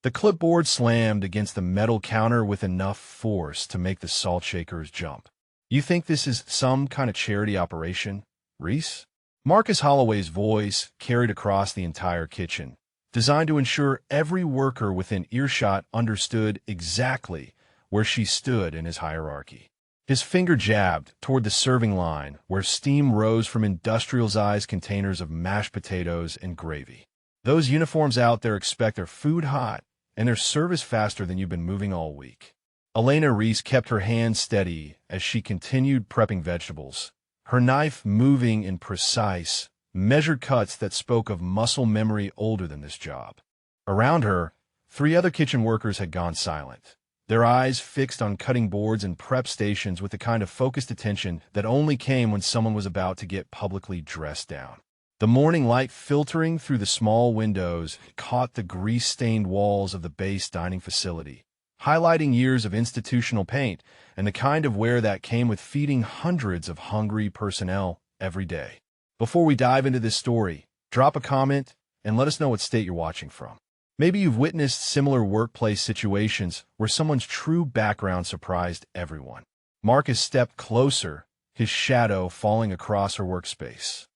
The clipboard slammed against the metal counter with enough force to make the salt shakers jump. "You think this is some kind of charity operation, Reese?" Marcus Holloway's voice carried across the entire kitchen, designed to ensure every worker within earshot understood exactly where she stood in his hierarchy. His finger jabbed toward the serving line where steam rose from industrial-sized containers of mashed potatoes and gravy. "Those uniforms out there expect their food hot and their service faster than you've been moving all week." Elena Reese kept her hand steady as she continued prepping vegetables, her knife moving in precise, measured cuts that spoke of muscle memory older than this job. Around her, 3 other kitchen workers had gone silent, their eyes fixed on cutting boards and prep stations with the kind of focused attention that only came when someone was about to get publicly dressed down. The morning light filtering through the small windows caught the grease-stained walls of the base dining facility, highlighting years of institutional paint and the kind of wear that came with feeding hundreds of hungry personnel every day. Before we dive into this story, drop a comment and let us know what state you're watching from. Maybe you've witnessed similar workplace situations where someone's true background surprised everyone. Marcus stepped closer, his shadow falling across her workspace.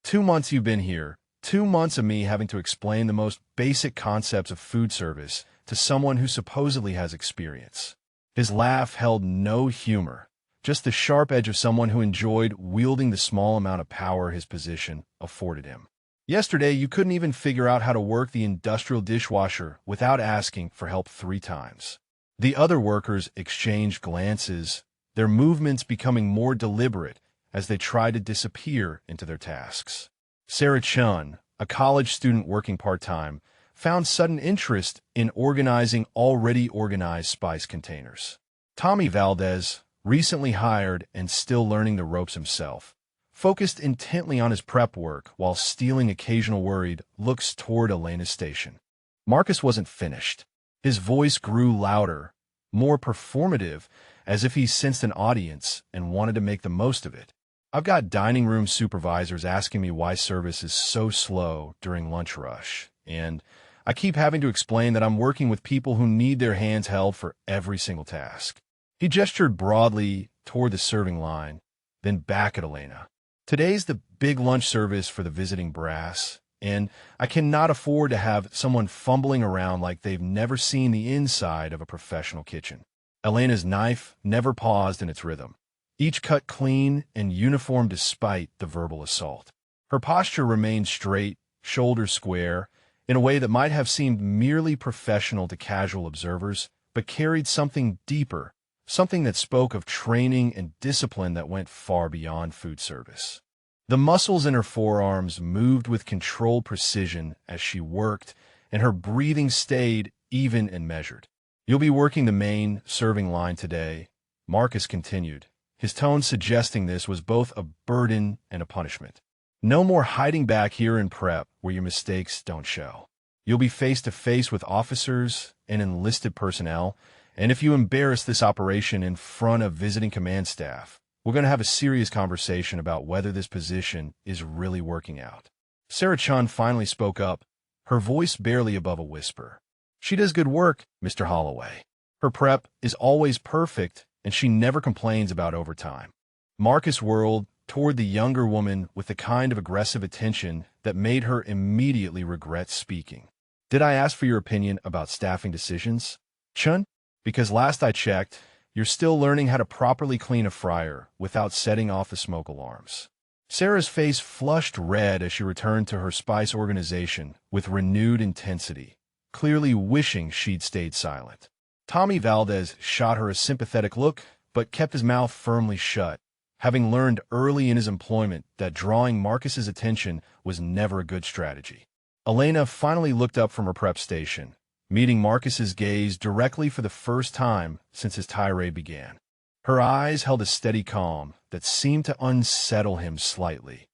2 months you've been here, 2 months of me having to explain the most basic concepts of food service to someone who supposedly has experience. His laugh held no humor, just the sharp edge of someone who enjoyed wielding the small amount of power his position afforded him. "Yesterday, you couldn't even figure out how to work the industrial dishwasher without asking for help 3 times. The other workers exchanged glances, their movements becoming more deliberate as they tried to disappear into their tasks. Sarah Chun, a college student working part-time, found sudden interest in organizing already organized spice containers. Tommy Valdez, recently hired and still learning the ropes himself, focused intently on his prep work while stealing occasional worried looks toward Elena's station. Marcus wasn't finished. His voice grew louder, more performative, as if he sensed an audience and wanted to make the most of it. "I've got dining room supervisors asking me why service is so slow during lunch rush, and I keep having to explain that I'm working with people who need their hands held for every single task." He gestured broadly toward the serving line, then back at Elena. "Today's the big lunch service for the visiting brass, and I cannot afford to have someone fumbling around like they've never seen the inside of a professional kitchen." Elena's knife never paused in its rhythm, each cut clean and uniform despite the verbal assault. Her posture remained straight, shoulders square, in a way that might have seemed merely professional to casual observers, but carried something deeper, something that spoke of training and discipline that went far beyond food service. The muscles in her forearms moved with controlled precision as she worked, and her breathing stayed even and measured. "You'll be working the main serving line today," Marcus continued, his tone suggesting this was both a burden and a punishment. "No more hiding back here in prep where your mistakes don't show. You'll be face-to-face with officers and enlisted personnel, and if you embarrass this operation in front of visiting command staff, we're going to have a serious conversation about whether this position is really working out." Sarah Chun finally spoke up, her voice barely above a whisper. "She does good work, Mr. Holloway. Her prep is always perfect, and she never complains about overtime." Marcus whirled toward the younger woman with the kind of aggressive attention that made her immediately regret speaking. "Did I ask for your opinion about staffing decisions, Chun? Because last I checked, you're still learning how to properly clean a fryer without setting off the smoke alarms." Sarah's face flushed red as she returned to her spice organization with renewed intensity, clearly wishing she'd stayed silent. Tommy Valdez shot her a sympathetic look, but kept his mouth firmly shut, having learned early in his employment that drawing Marcus's attention was never a good strategy. Elena finally looked up from her prep station, meeting Marcus's gaze directly for the first time since his tirade began. Her eyes held a steady calm that seemed to unsettle him slightly,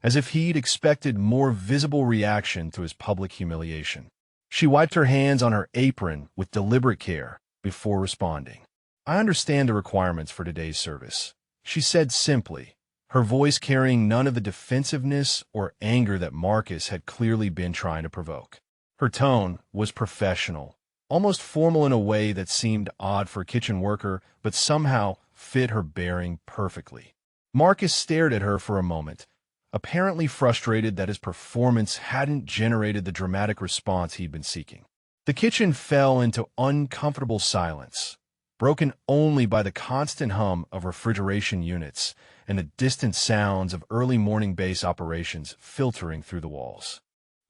as if he'd expected more visible reaction to his public humiliation. She wiped her hands on her apron with deliberate care before responding. "I understand the requirements for today's service," she said simply, her voice carrying none of the defensiveness or anger that Marcus had clearly been trying to provoke. Her tone was professional, almost formal in a way that seemed odd for a kitchen worker, but somehow fit her bearing perfectly. Marcus stared at her for a moment, apparently frustrated that his performance hadn't generated the dramatic response he'd been seeking. The kitchen fell into uncomfortable silence, broken only by the constant hum of refrigeration units and the distant sounds of early morning base operations filtering through the walls.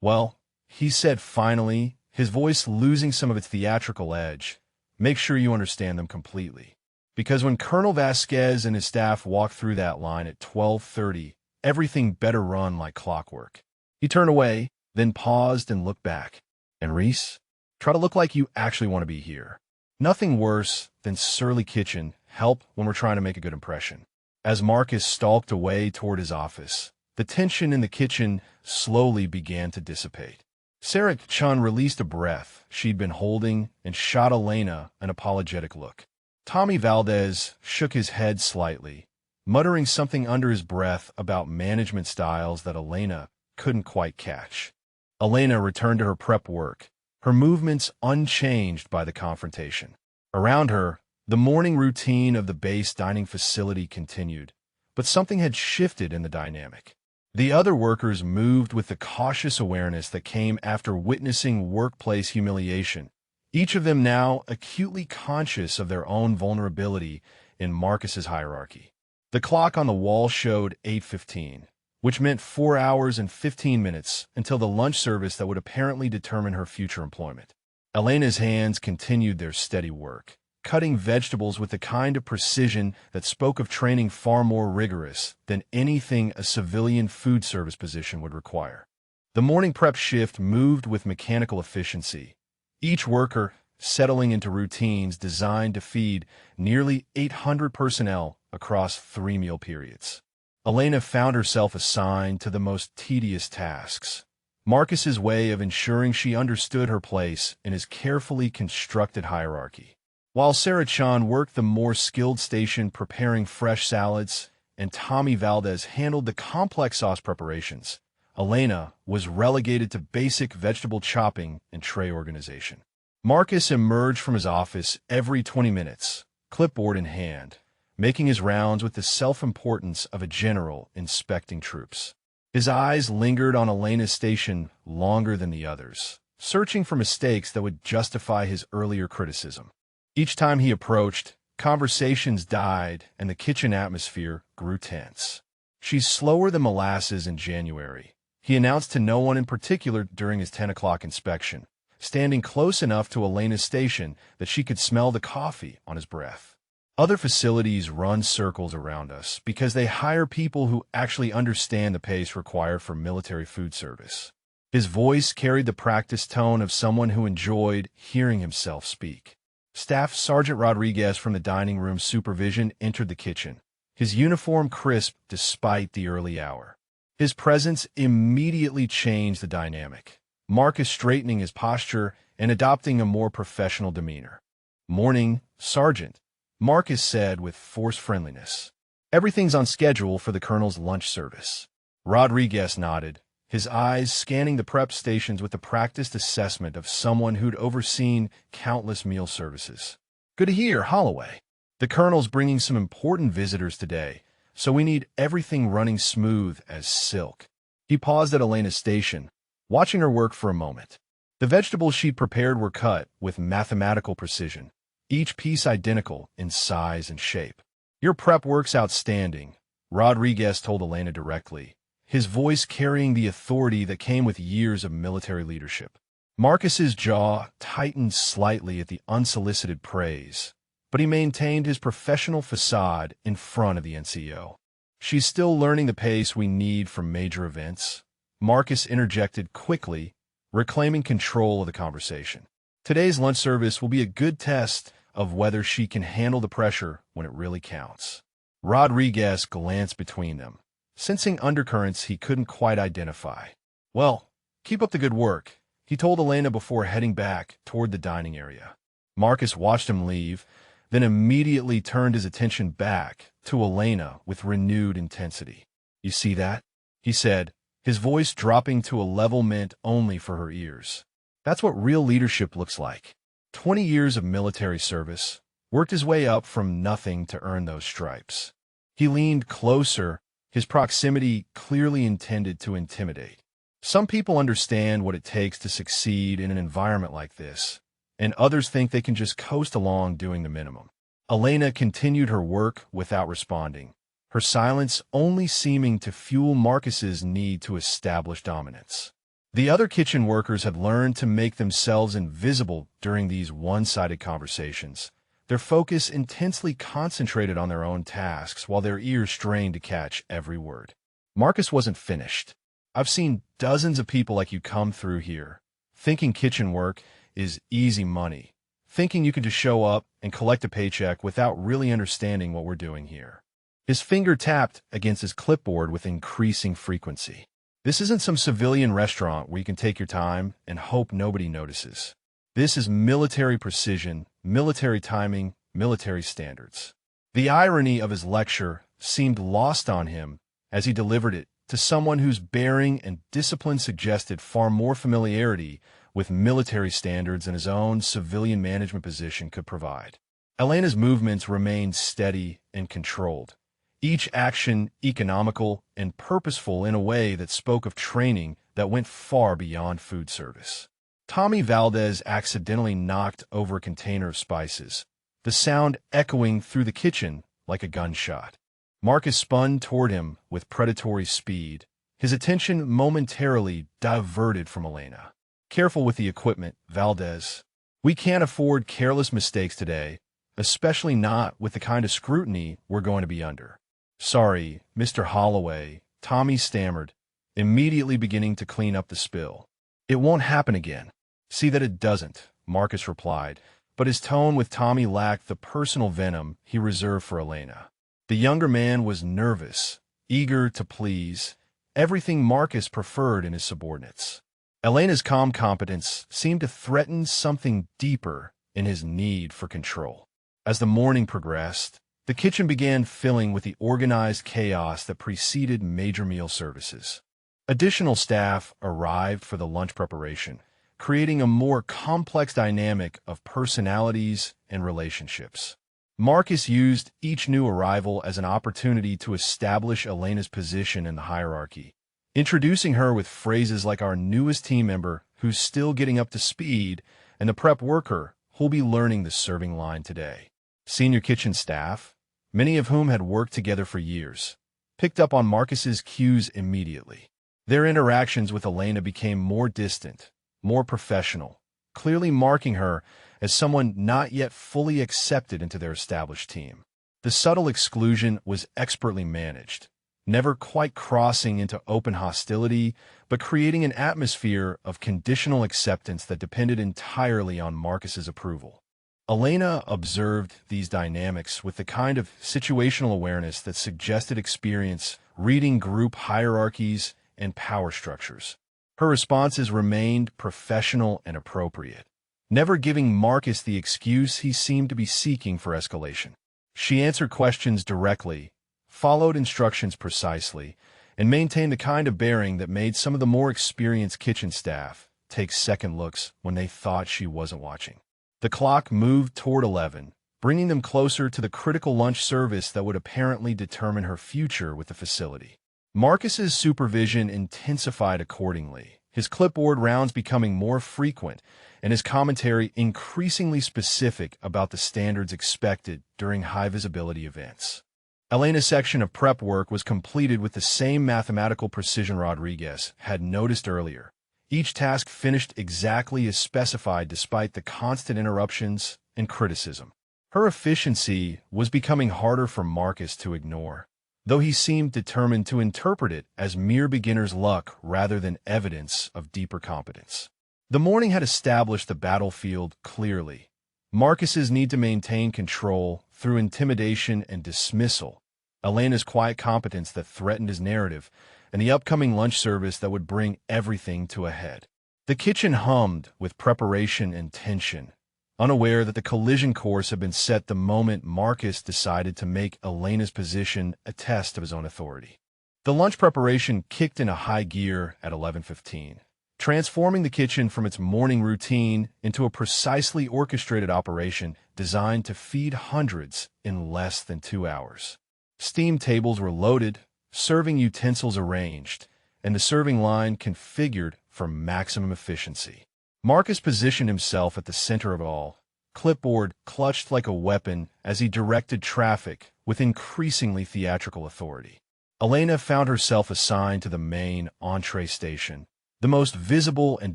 "Well," he said finally, his voice losing some of its theatrical edge, "make sure you understand them completely. Because when Colonel Vasquez and his staff walk through that line at 12:30, everything better run like clockwork." He turned away, then paused and looked back. "And Reese, try to look like you actually want to be here. Nothing worse than surly kitchen help when we're trying to make a good impression." As Marcus stalked away toward his office, the tension in the kitchen slowly began to dissipate. Sarah Chun released a breath she'd been holding and shot Elena an apologetic look. Tommy Valdez shook his head slightly, muttering something under his breath about management styles that Elena couldn't quite catch. Elena returned to her prep work, her movements unchanged by the confrontation. Around her, the morning routine of the base dining facility continued, but something had shifted in the dynamic. The other workers moved with the cautious awareness that came after witnessing workplace humiliation, each of them now acutely conscious of their own vulnerability in Marcus's hierarchy. The clock on the wall showed 8:15, which meant 4 hours and 15 minutes until the lunch service that would apparently determine her future employment. Elena's hands continued their steady work, cutting vegetables with the kind of precision that spoke of training far more rigorous than anything a civilian food service position would require. The morning prep shift moved with mechanical efficiency, each worker settling into routines designed to feed nearly 800 personnel across 3 meal periods. Elena found herself assigned to the most tedious tasks, Marcus's way of ensuring she understood her place in his carefully constructed hierarchy. While Sarah Chan worked the more skilled station preparing fresh salads and Tommy Valdez handled the complex sauce preparations, Elena was relegated to basic vegetable chopping and tray organization. Marcus emerged from his office every 20 minutes, clipboard in hand, making his rounds with the self-importance of a general inspecting troops. His eyes lingered on Elena's station longer than the others, searching for mistakes that would justify his earlier criticism. Each time he approached, conversations died and the kitchen atmosphere grew tense. "She's slower than molasses in January," he announced to no one in particular during his 10 o'clock inspection, standing close enough to Elena's station that she could smell the coffee on his breath. "Other facilities run circles around us because they hire people who actually understand the pace required for military food service." His voice carried the practiced tone of someone who enjoyed hearing himself speak. Staff Sergeant Rodriguez from the dining room supervision entered the kitchen, his uniform crisp despite the early hour. His presence immediately changed the dynamic, Marcus straightening his posture and adopting a more professional demeanor. "Morning, Sergeant," Marcus said with forced friendliness. "Everything's on schedule for the Colonel's lunch service." Rodriguez nodded, his eyes scanning the prep stations with the practiced assessment of someone who'd overseen countless meal services. "Good to hear, Holloway. The Colonel's bringing some important visitors today, so we need everything running smooth as silk." He paused at Elena's station, watching her work for a moment. The vegetables she'd prepared were cut with mathematical precision, each piece identical in size and shape. "Your prep work's outstanding," Rodriguez told Elena directly, his voice carrying the authority that came with years of military leadership. Marcus's jaw tightened slightly at the unsolicited praise, but he maintained his professional facade in front of the NCO. "She's still learning the pace we need for major events," Marcus interjected quickly, reclaiming control of the conversation. "Today's lunch service will be a good test of whether she can handle the pressure when it really counts." Rodriguez glanced between them, sensing undercurrents he couldn't quite identify. "Well, keep up the good work," he told Elena before heading back toward the dining area. Marcus watched him leave, then immediately turned his attention back to Elena with renewed intensity. "You see that?" he said, his voice dropping to a level meant only for her ears. "That's what real leadership looks like. 20 years of military service, worked his way up from nothing to earn those stripes. He leaned closer, his proximity clearly intended to intimidate. Some people understand what it takes to succeed in an environment like this, and others think they can just coast along doing the minimum. Elena continued her work without responding, her silence only seeming to fuel Marcus's need to establish dominance. The other kitchen workers had learned to make themselves invisible during these one-sided conversations, their focus intensely concentrated on their own tasks while their ears strained to catch every word. Marcus wasn't finished. I've seen dozens of people like you come through here, thinking kitchen work is easy money, thinking you can just show up and collect a paycheck without really understanding what we're doing here. His finger tapped against his clipboard with increasing frequency. This isn't some civilian restaurant where you can take your time and hope nobody notices. This is military precision, military timing, military standards. The irony of his lecture seemed lost on him as he delivered it to someone whose bearing and discipline suggested far more familiarity with military standards than his own civilian management position could provide. Elena's movements remained steady and controlled, each action economical and purposeful in a way that spoke of training that went far beyond food service. Tommy Valdez accidentally knocked over a container of spices, the sound echoing through the kitchen like a gunshot. Marcus spun toward him with predatory speed, his attention momentarily diverted from Elena. Careful with the equipment, Valdez. We can't afford careless mistakes today, especially not with the kind of scrutiny we're going to be under. Sorry, Mr. Holloway, Tommy stammered, immediately beginning to clean up the spill. It won't happen again. See that it doesn't, Marcus replied, but his tone with Tommy lacked the personal venom he reserved for Elena. The younger man was nervous, eager to please, everything Marcus preferred in his subordinates. Elena's calm competence seemed to threaten something deeper in his need for control. As the morning progressed, the kitchen began filling with the organized chaos that preceded major meal services. Additional staff arrived for the lunch preparation, creating a more complex dynamic of personalities and relationships. Marcus used each new arrival as an opportunity to establish Elena's position in the hierarchy, introducing her with phrases like our newest team member who's still getting up to speed and the prep worker who'll be learning the serving line today. Senior kitchen staff, many of whom had worked together for years, picked up on Marcus's cues immediately. Their interactions with Elena became more distant, more professional, clearly marking her as someone not yet fully accepted into their established team. The subtle exclusion was expertly managed, never quite crossing into open hostility, but creating an atmosphere of conditional acceptance that depended entirely on Marcus's approval. Elena observed these dynamics with the kind of situational awareness that suggested experience reading group hierarchies and power structures. Her responses remained professional and appropriate, never giving Marcus the excuse he seemed to be seeking for escalation. She answered questions directly, followed instructions precisely, and maintained the kind of bearing that made some of the more experienced kitchen staff take second looks when they thought she wasn't watching. The clock moved toward 11, bringing them closer to the critical lunch service that would apparently determine her future with the facility. Marcus's supervision intensified accordingly, his clipboard rounds becoming more frequent and his commentary increasingly specific about the standards expected during high-visibility events. Elena's section of prep work was completed with the same mathematical precision Rodriguez had noticed earlier. Each task finished exactly as specified despite the constant interruptions and criticism. Her efficiency was becoming harder for Marcus to ignore, though he seemed determined to interpret it as mere beginner's luck rather than evidence of deeper competence. The morning had established the battlefield clearly. Marcus's need to maintain control through intimidation and dismissal, Elena's quiet competence that threatened his narrative, and the upcoming lunch service that would bring everything to a head. The kitchen hummed with preparation and tension, unaware that the collision course had been set the moment Marcus decided to make Elena's position a test of his own authority. The lunch preparation kicked into high gear at 11:15. transforming the kitchen from its morning routine into a precisely orchestrated operation designed to feed hundreds in less than 2 hours. Steam tables were loaded, serving utensils arranged, and the serving line configured for maximum efficiency. Marcus positioned himself at the center of it all, clipboard clutched like a weapon as he directed traffic with increasingly theatrical authority. Elena found herself assigned to the main entree station, the most visible and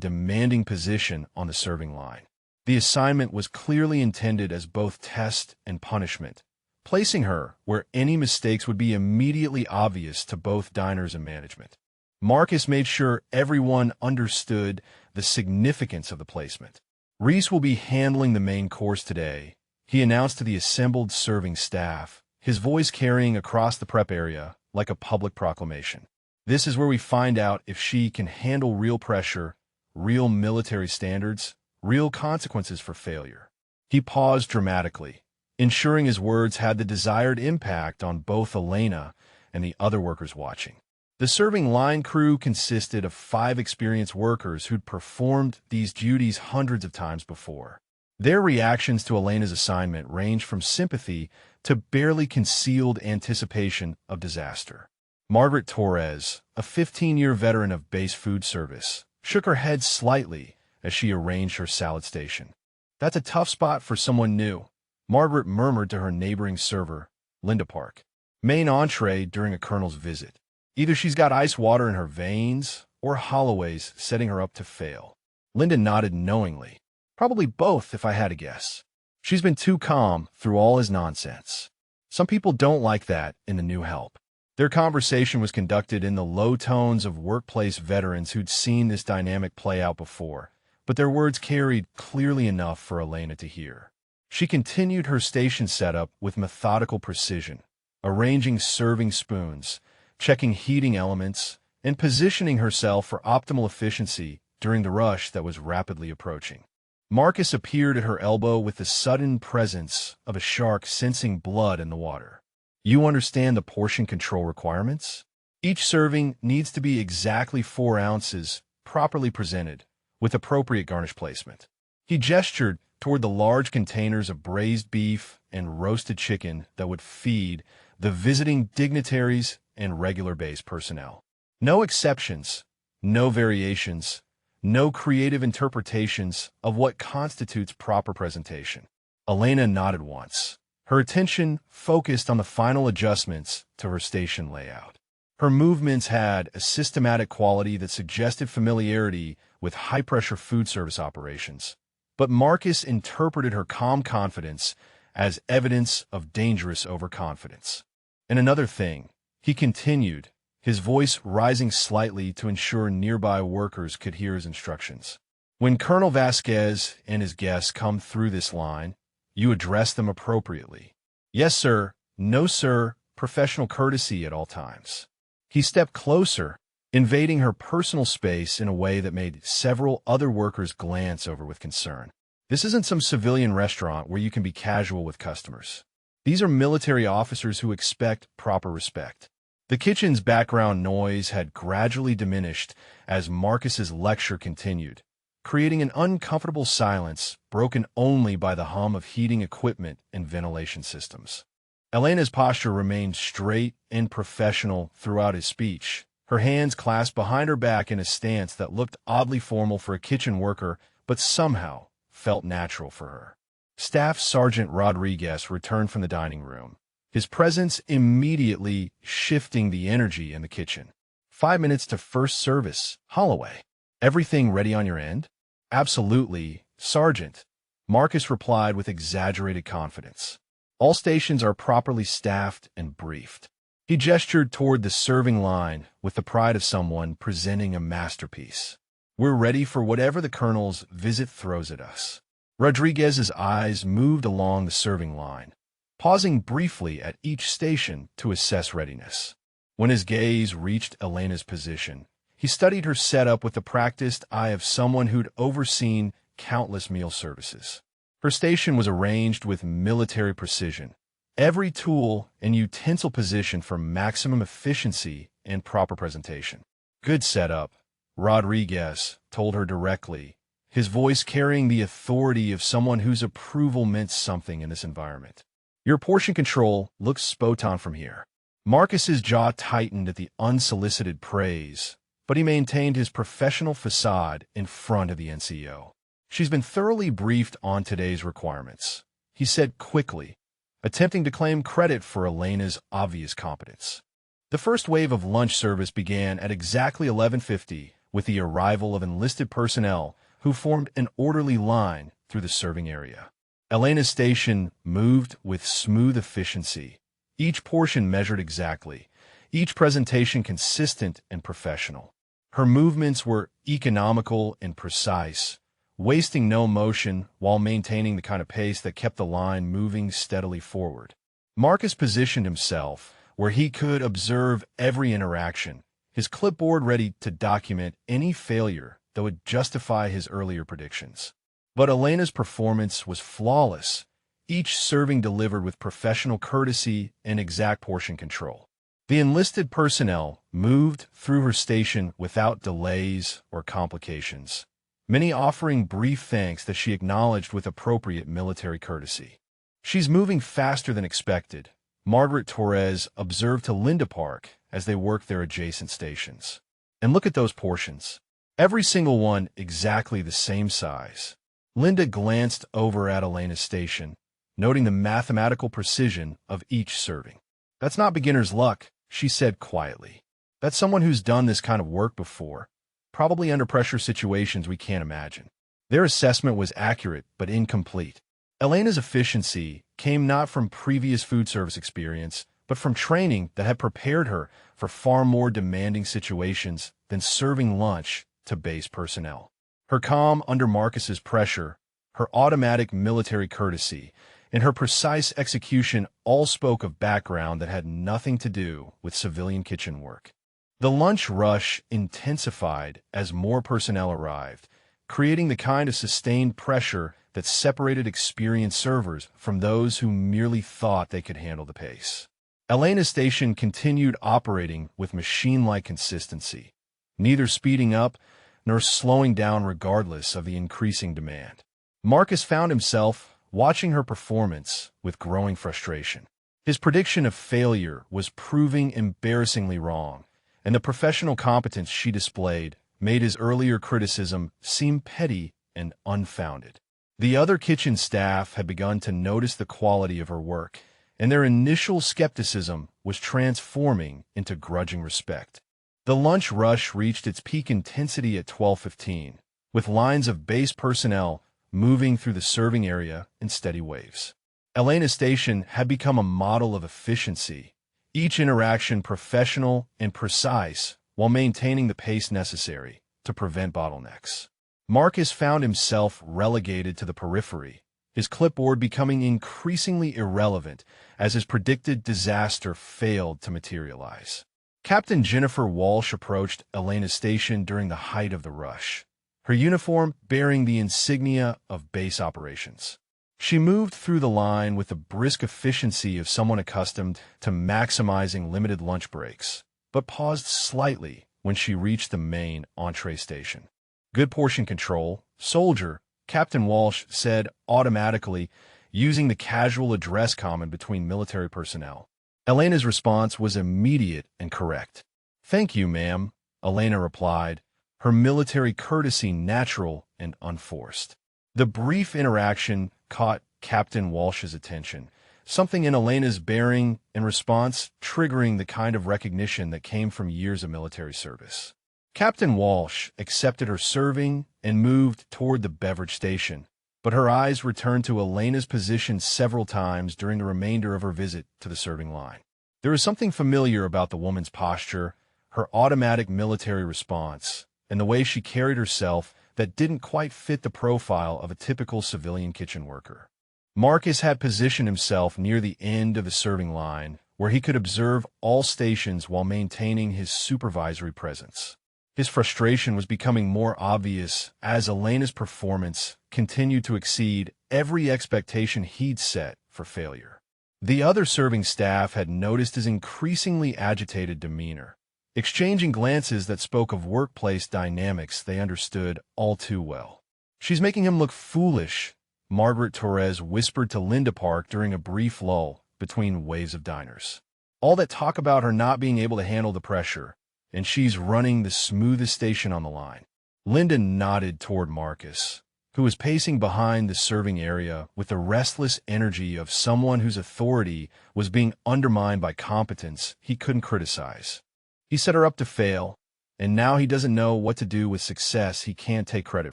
demanding position on the serving line. The assignment was clearly intended as both test and punishment, placing her where any mistakes would be immediately obvious to both diners and management. Marcus made sure everyone understood the significance of the placement. "Reese will be handling the main course today," he announced to the assembled serving staff, his voice carrying across the prep area like a public proclamation. "This is where we find out if she can handle real pressure, real military standards, real consequences for failure." He paused dramatically, ensuring his words had the desired impact on both Elena and the other workers watching. The serving line crew consisted of 5 experienced workers who'd performed these duties hundreds of times before. Their reactions to Elena's assignment ranged from sympathy to barely concealed anticipation of disaster. Margaret Torres, a 15-year veteran of base food service, shook her head slightly as she arranged her salad station. "That's a tough spot for someone new," Margaret murmured to her neighboring server, Linda Park. "Main entree during a colonel's visit. Either she's got ice water in her veins, or Holloway's setting her up to fail." Linda nodded knowingly. "Probably both, if I had to guess. She's been too calm through all his nonsense." Some people don't like that in the new help. Their conversation was conducted in the low tones of workplace veterans who'd seen this dynamic play out before, but their words carried clearly enough for Elena to hear. She continued her station setup with methodical precision, arranging serving spoons, checking heating elements, and positioning herself for optimal efficiency during the rush that was rapidly approaching. Marcus appeared at her elbow with the sudden presence of a shark sensing blood in the water. "You understand the portion control requirements? Each serving needs to be exactly 4 ounces, properly presented, with appropriate garnish placement." He gestured toward the large containers of braised beef and roasted chicken that would feed the visiting dignitaries and regular base personnel. No exceptions, no variations, no creative interpretations of what constitutes proper presentation. Elena nodded once, her attention focused on the final adjustments to her station layout. Her movements had a systematic quality that suggested familiarity with high-pressure food service operations, but Marcus interpreted her calm confidence as evidence of dangerous overconfidence. "And another thing," he continued, his voice rising slightly to ensure nearby workers could hear his instructions. "When Colonel Vasquez and his guests come through this line, you address them appropriately. Yes, sir. No, sir. Professional courtesy at all times." He stepped closer, invading her personal space in a way that made several other workers glance over with concern. "This isn't some civilian restaurant where you can be casual with customers. These are military officers who expect proper respect." The kitchen's background noise had gradually diminished as Marcus's lecture continued, creating an uncomfortable silence broken only by the hum of heating equipment and ventilation systems. Elena's posture remained straight and professional throughout his speech, her hands clasped behind her back in a stance that looked oddly formal for a kitchen worker but somehow felt natural for her. Staff Sergeant Rodriguez returned from the dining room, his presence immediately shifting the energy in the kitchen. 5 minutes to first service, Holloway. Everything ready on your end?" "Absolutely, Sergeant," Marcus replied with exaggerated confidence. "All stations are properly staffed and briefed." He gestured toward the serving line with the pride of someone presenting a masterpiece. "We're ready for whatever the Colonel's visit throws at us." Rodriguez's eyes moved along the serving line, pausing briefly at each station to assess readiness. When his gaze reached Elena's position, he studied her setup with the practiced eye of someone who'd overseen countless meal services. Her station was arranged with military precision, every tool and utensil positioned for maximum efficiency and proper presentation. "Good setup," Rodriguez told her directly, his voice carrying the authority of someone whose approval meant something in this environment. Your portion control looks spot on from here. Marcus's jaw tightened at the unsolicited praise, but he maintained his professional facade in front of the NCO. She's been thoroughly briefed on today's requirements, he said quickly, attempting to claim credit for Elena's obvious competence. The first wave of lunch service began at exactly 11:50 with the arrival of enlisted personnel who formed an orderly line through the serving area. Elena's station moved with smooth efficiency, each portion measured exactly, each presentation consistent and professional. Her movements were economical and precise, wasting no motion while maintaining the kind of pace that kept the line moving steadily forward. Marcus positioned himself where he could observe every interaction, his clipboard ready to document any failure that would justify his earlier predictions. But Elena's performance was flawless, each serving delivered with professional courtesy and exact portion control. The enlisted personnel moved through her station without delays or complications, many offering brief thanks that she acknowledged with appropriate military courtesy. She's moving faster than expected, Margaret Torres observed to Linda Park as they worked their adjacent stations. And look at those portions. Every single one exactly the same size. Linda glanced over at Elena's station, noting the mathematical precision of each serving. That's not beginner's luck, she said quietly. That's someone who's done this kind of work before, probably under pressure situations we can't imagine. Their assessment was accurate but incomplete. Elena's efficiency came not from previous food service experience, but from training that had prepared her for far more demanding situations than serving lunch to base personnel. Her calm under Marcus's pressure, her automatic military courtesy, and her precise execution all spoke of background that had nothing to do with civilian kitchen work. The lunch rush intensified as more personnel arrived, creating the kind of sustained pressure that separated experienced servers from those who merely thought they could handle the pace. Elena's station continued operating with machine-like consistency, neither speeding up nor slowing down regardless of the increasing demand. Marcus found himself watching her performance with growing frustration. His prediction of failure was proving embarrassingly wrong, and the professional competence she displayed made his earlier criticism seem petty and unfounded. The other kitchen staff had begun to notice the quality of her work, and their initial skepticism was transforming into grudging respect. The lunch rush reached its peak intensity at 12:15, with lines of base personnel moving through the serving area in steady waves. Elena's station had become a model of efficiency, each interaction professional and precise while maintaining the pace necessary to prevent bottlenecks. Marcus found himself relegated to the periphery, his clipboard becoming increasingly irrelevant as his predicted disaster failed to materialize. Captain Jennifer Walsh approached Elena's station during the height of the rush, her uniform bearing the insignia of base operations. She moved through the line with the brisk efficiency of someone accustomed to maximizing limited lunch breaks, but paused slightly when she reached the main entree station. Good portion control, soldier, Captain Walsh said automatically, using the casual address common between military personnel. Elena's response was immediate and correct. "Thank you, ma'am," Elena replied, her military courtesy natural and unforced. The brief interaction caught Captain Walsh's attention, something in Elena's bearing and response triggering the kind of recognition that came from years of military service. Captain Walsh accepted her serving and moved toward the beverage station, but her eyes returned to Elena's position several times during the remainder of her visit to the serving line. There was something familiar about the woman's posture, her automatic military response, and the way she carried herself that didn't quite fit the profile of a typical civilian kitchen worker. Marcus had positioned himself near the end of the serving line, where he could observe all stations while maintaining his supervisory presence. His frustration was becoming more obvious as Elena's performance continued to exceed every expectation he'd set for failure. The other serving staff had noticed his increasingly agitated demeanor, exchanging glances that spoke of workplace dynamics they understood all too well. "She's making him look foolish," Margaret Torres whispered to Linda Park during a brief lull between waves of diners. "All that talk about her not being able to handle the pressure, and she's running the smoothest station on the line." Linda nodded toward Marcus, who was pacing behind the serving area with the restless energy of someone whose authority was being undermined by competence he couldn't criticize. He set her up to fail, and now he doesn't know what to do with success he can't take credit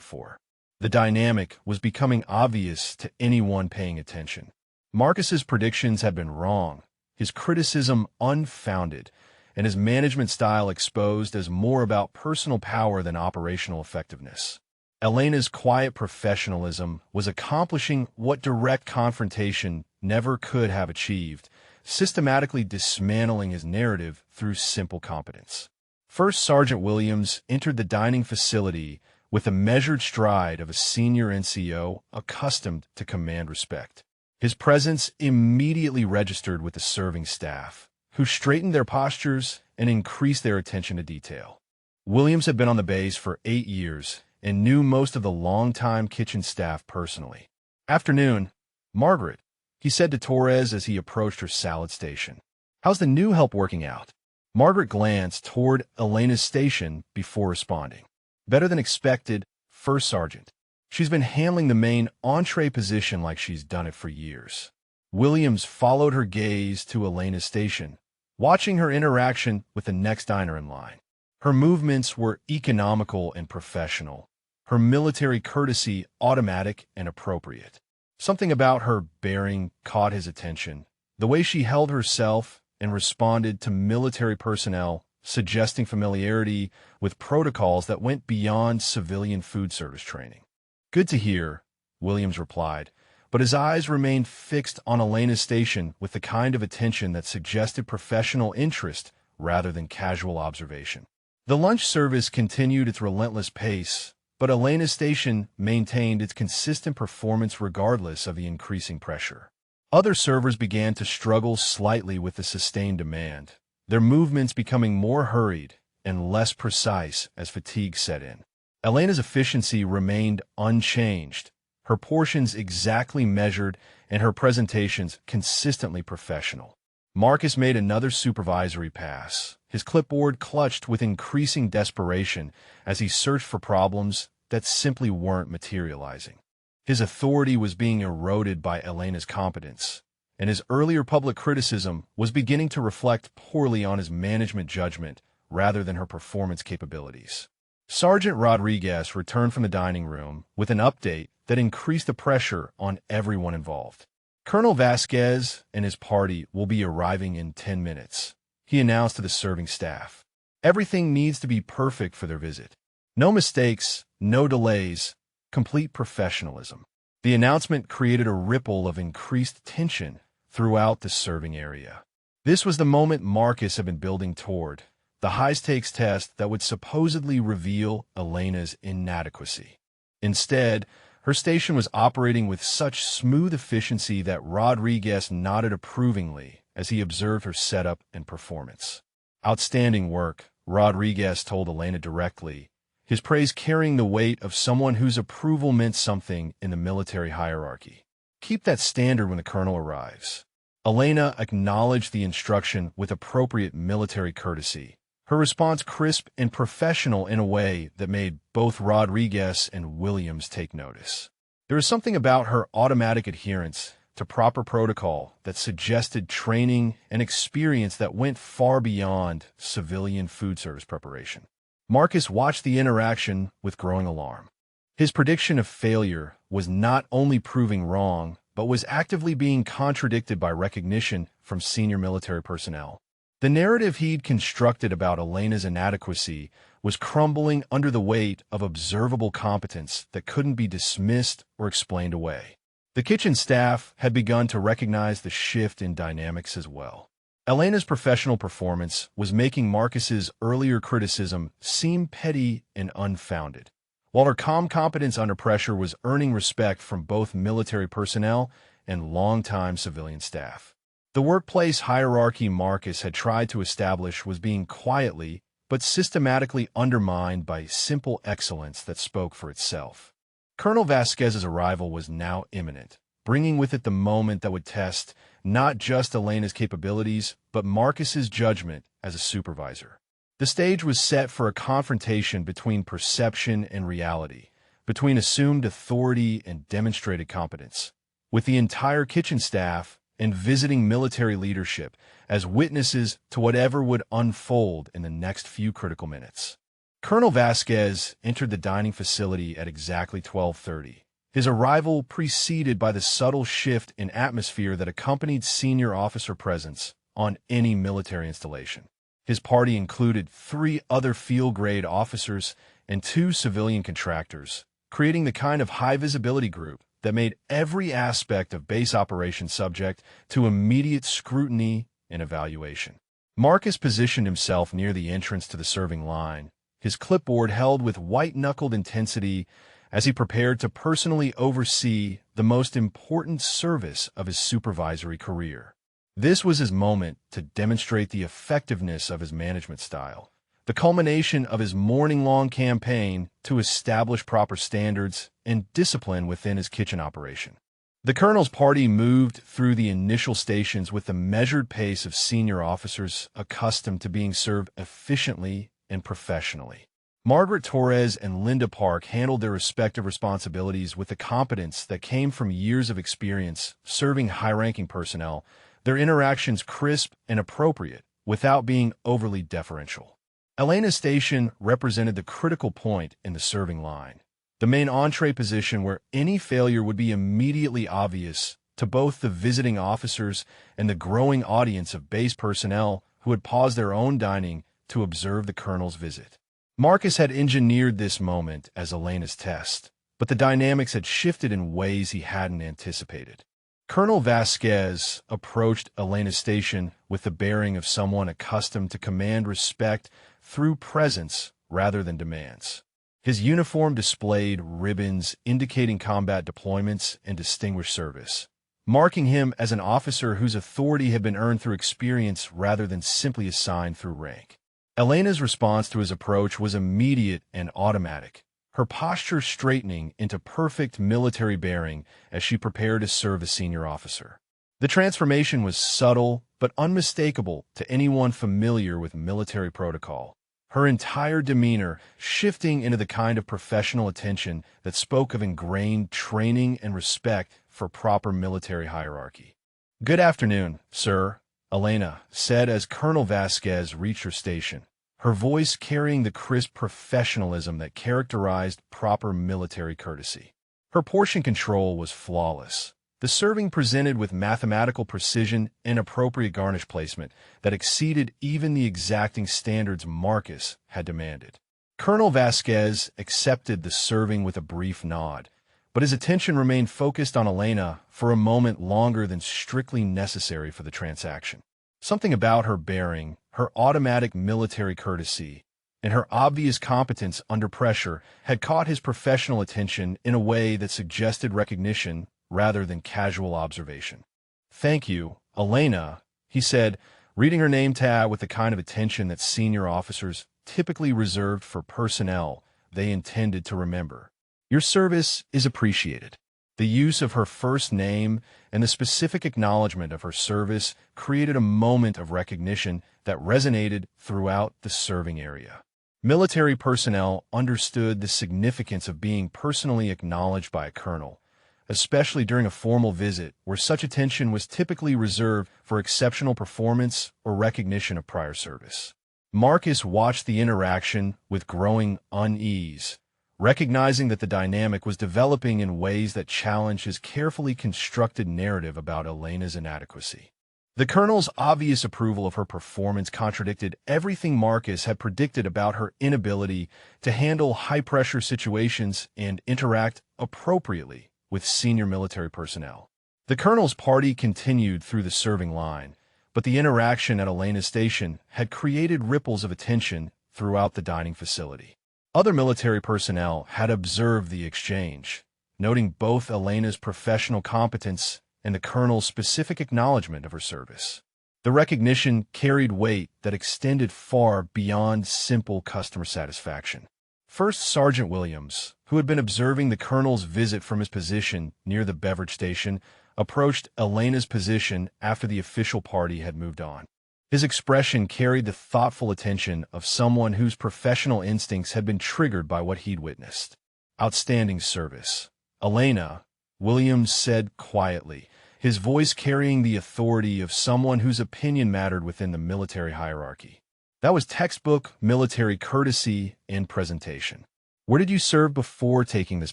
for. The dynamic was becoming obvious to anyone paying attention. Marcus's predictions had been wrong, his criticism unfounded, and his management style exposed as more about personal power than operational effectiveness. Elena's quiet professionalism was accomplishing what direct confrontation never could have achieved, systematically dismantling his narrative through simple competence. First Sergeant Williams entered the dining facility with the measured stride of a senior NCO accustomed to command respect. His presence immediately registered with the serving staff, who straightened their postures and increased their attention to detail. Williams had been on the base for 8 years and knew most of the longtime kitchen staff personally. "Afternoon, Margaret," he said to Torres as he approached her salad station. "How's the new help working out?" Margaret glanced toward Elena's station before responding. "Better than expected, First Sergeant. She's been handling the main entree position like she's done it for years." Williams followed her gaze to Elena's station, watching her interaction with the next diner in line. Her movements were economical and professional, her military courtesy automatic and appropriate. Something about her bearing caught his attention, the way she held herself and responded to military personnel, suggesting familiarity with protocols that went beyond civilian food service training. "Good to hear," Williams replied, but his eyes remained fixed on Elena's station with the kind of attention that suggested professional interest rather than casual observation. The lunch service continued its relentless pace, but Elena's station maintained its consistent performance regardless of the increasing pressure. Other servers began to struggle slightly with the sustained demand, their movements becoming more hurried and less precise as fatigue set in. Elena's efficiency remained unchanged, her portions exactly measured and her presentations consistently professional. Marcus made another supervisory pass, his clipboard clutched with increasing desperation as he searched for problems that simply weren't materializing. His authority was being eroded by Elena's competence, and his earlier public criticism was beginning to reflect poorly on his management judgment rather than her performance capabilities. Sergeant Rodriguez returned from the dining room with an update that increased the pressure on everyone involved. "Colonel Vasquez and his party will be arriving in 10 minutes, he announced to the serving staff. "Everything needs to be perfect for their visit. No mistakes, no delays, complete professionalism." The announcement created a ripple of increased tension throughout the serving area. This was the moment Marcus had been building toward, the high-stakes test that would supposedly reveal Elena's inadequacy. Instead, her station was operating with such smooth efficiency that Rodriguez nodded approvingly as he observed her setup and performance. "Outstanding work," Rodriguez told Elena directly, his praise carrying the weight of someone whose approval meant something in the military hierarchy. "Keep that standard when the colonel arrives." Elena acknowledged the instruction with appropriate military courtesy, her response crisp and professional in a way that made both Rodriguez and Williams take notice. There was something about her automatic adherence to proper protocol that suggested training and experience that went far beyond civilian food service preparation. Marcus watched the interaction with growing alarm. His prediction of failure was not only proving wrong, but was actively being contradicted by recognition from senior military personnel. The narrative he'd constructed about Elena's inadequacy was crumbling under the weight of observable competence that couldn't be dismissed or explained away. The kitchen staff had begun to recognize the shift in dynamics as well. Elena's professional performance was making Marcus's earlier criticism seem petty and unfounded, while her calm competence under pressure was earning respect from both military personnel and longtime civilian staff. The workplace hierarchy Marcus had tried to establish was being quietly but systematically undermined by simple excellence that spoke for itself. Colonel Vasquez's arrival was now imminent, bringing with it the moment that would test not just Elena's capabilities, but Marcus's judgment as a supervisor. The stage was set for a confrontation between perception and reality, between assumed authority and demonstrated competence, with the entire kitchen staff and visiting military leadership as witnesses to whatever would unfold in the next few critical minutes. Colonel Vasquez entered the dining facility at exactly 12:30, his arrival preceded by the subtle shift in atmosphere that accompanied senior officer presence on any military installation. His party included 3 other field-grade officers and 2 civilian contractors, creating the kind of high-visibility group that made every aspect of base operations subject to immediate scrutiny and evaluation. Marcus positioned himself near the entrance to the serving line, his clipboard held with white-knuckled intensity as he prepared to personally oversee the most important service of his supervisory career. This was his moment to demonstrate the effectiveness of his management style, the culmination of his morning-long campaign to establish proper standards and discipline within his kitchen operation. The colonel's party moved through the initial stations with the measured pace of senior officers accustomed to being served efficiently and professionally. Margaret Torres and Linda Park handled their respective responsibilities with the competence that came from years of experience serving high-ranking personnel, their interactions crisp and appropriate without being overly deferential. Elena's station represented the critical point in the serving line, the main entree position where any failure would be immediately obvious to both the visiting officers and the growing audience of base personnel who had paused their own dining to observe the colonel's visit. Marcus had engineered this moment as Elena's test, but the dynamics had shifted in ways he hadn't anticipated. Colonel Vasquez approached Elena's station with the bearing of someone accustomed to command respect through presence rather than demands. His uniform displayed ribbons indicating combat deployments and distinguished service, marking him as an officer whose authority had been earned through experience rather than simply assigned through rank. Elena's response to his approach was immediate and automatic, her posture straightening into perfect military bearing as she prepared to serve a senior officer. The transformation was subtle but unmistakable to anyone familiar with military protocol, her entire demeanor shifting into the kind of professional attention that spoke of ingrained training and respect for proper military hierarchy. "Good afternoon, sir," Elena said as Colonel Vasquez reached her station, her voice carrying the crisp professionalism that characterized proper military courtesy. Her portion control was flawless, the serving presented with mathematical precision and appropriate garnish placement that exceeded even the exacting standards Marcus had demanded. Colonel Vasquez accepted the serving with a brief nod, but his attention remained focused on Elena for a moment longer than strictly necessary for the transaction. Something about her bearing, her automatic military courtesy, and her obvious competence under pressure had caught his professional attention in a way that suggested recognition rather than casual observation. "Thank you, Elena," he said, reading her name tag with the kind of attention that senior officers typically reserved for personnel they intended to remember. "Your service is appreciated." The use of her first name and the specific acknowledgement of her service created a moment of recognition that resonated throughout the serving area. Military personnel understood the significance of being personally acknowledged by a colonel, especially during a formal visit where such attention was typically reserved for exceptional performance or recognition of prior service. Marcus watched the interaction with growing unease, recognizing that the dynamic was developing in ways that challenged his carefully constructed narrative about Elena's inadequacy. The colonel's obvious approval of her performance contradicted everything Marcus had predicted about her inability to handle high-pressure situations and interact appropriately with senior military personnel. The colonel's party continued through the serving line, but the interaction at Elena's station had created ripples of attention throughout the dining facility. Other military personnel had observed the exchange, noting both Elena's professional competence and the colonel's specific acknowledgement of her service. The recognition carried weight that extended far beyond simple customer satisfaction. First Sergeant Williams, who had been observing the colonel's visit from his position near the beverage station, approached Elena's position after the official party had moved on. His expression carried the thoughtful attention of someone whose professional instincts had been triggered by what he'd witnessed. "Outstanding service, Elena," Williams said quietly, his voice carrying the authority of someone whose opinion mattered within the military hierarchy. That was textbook military courtesy and presentation. "Where did you serve before taking this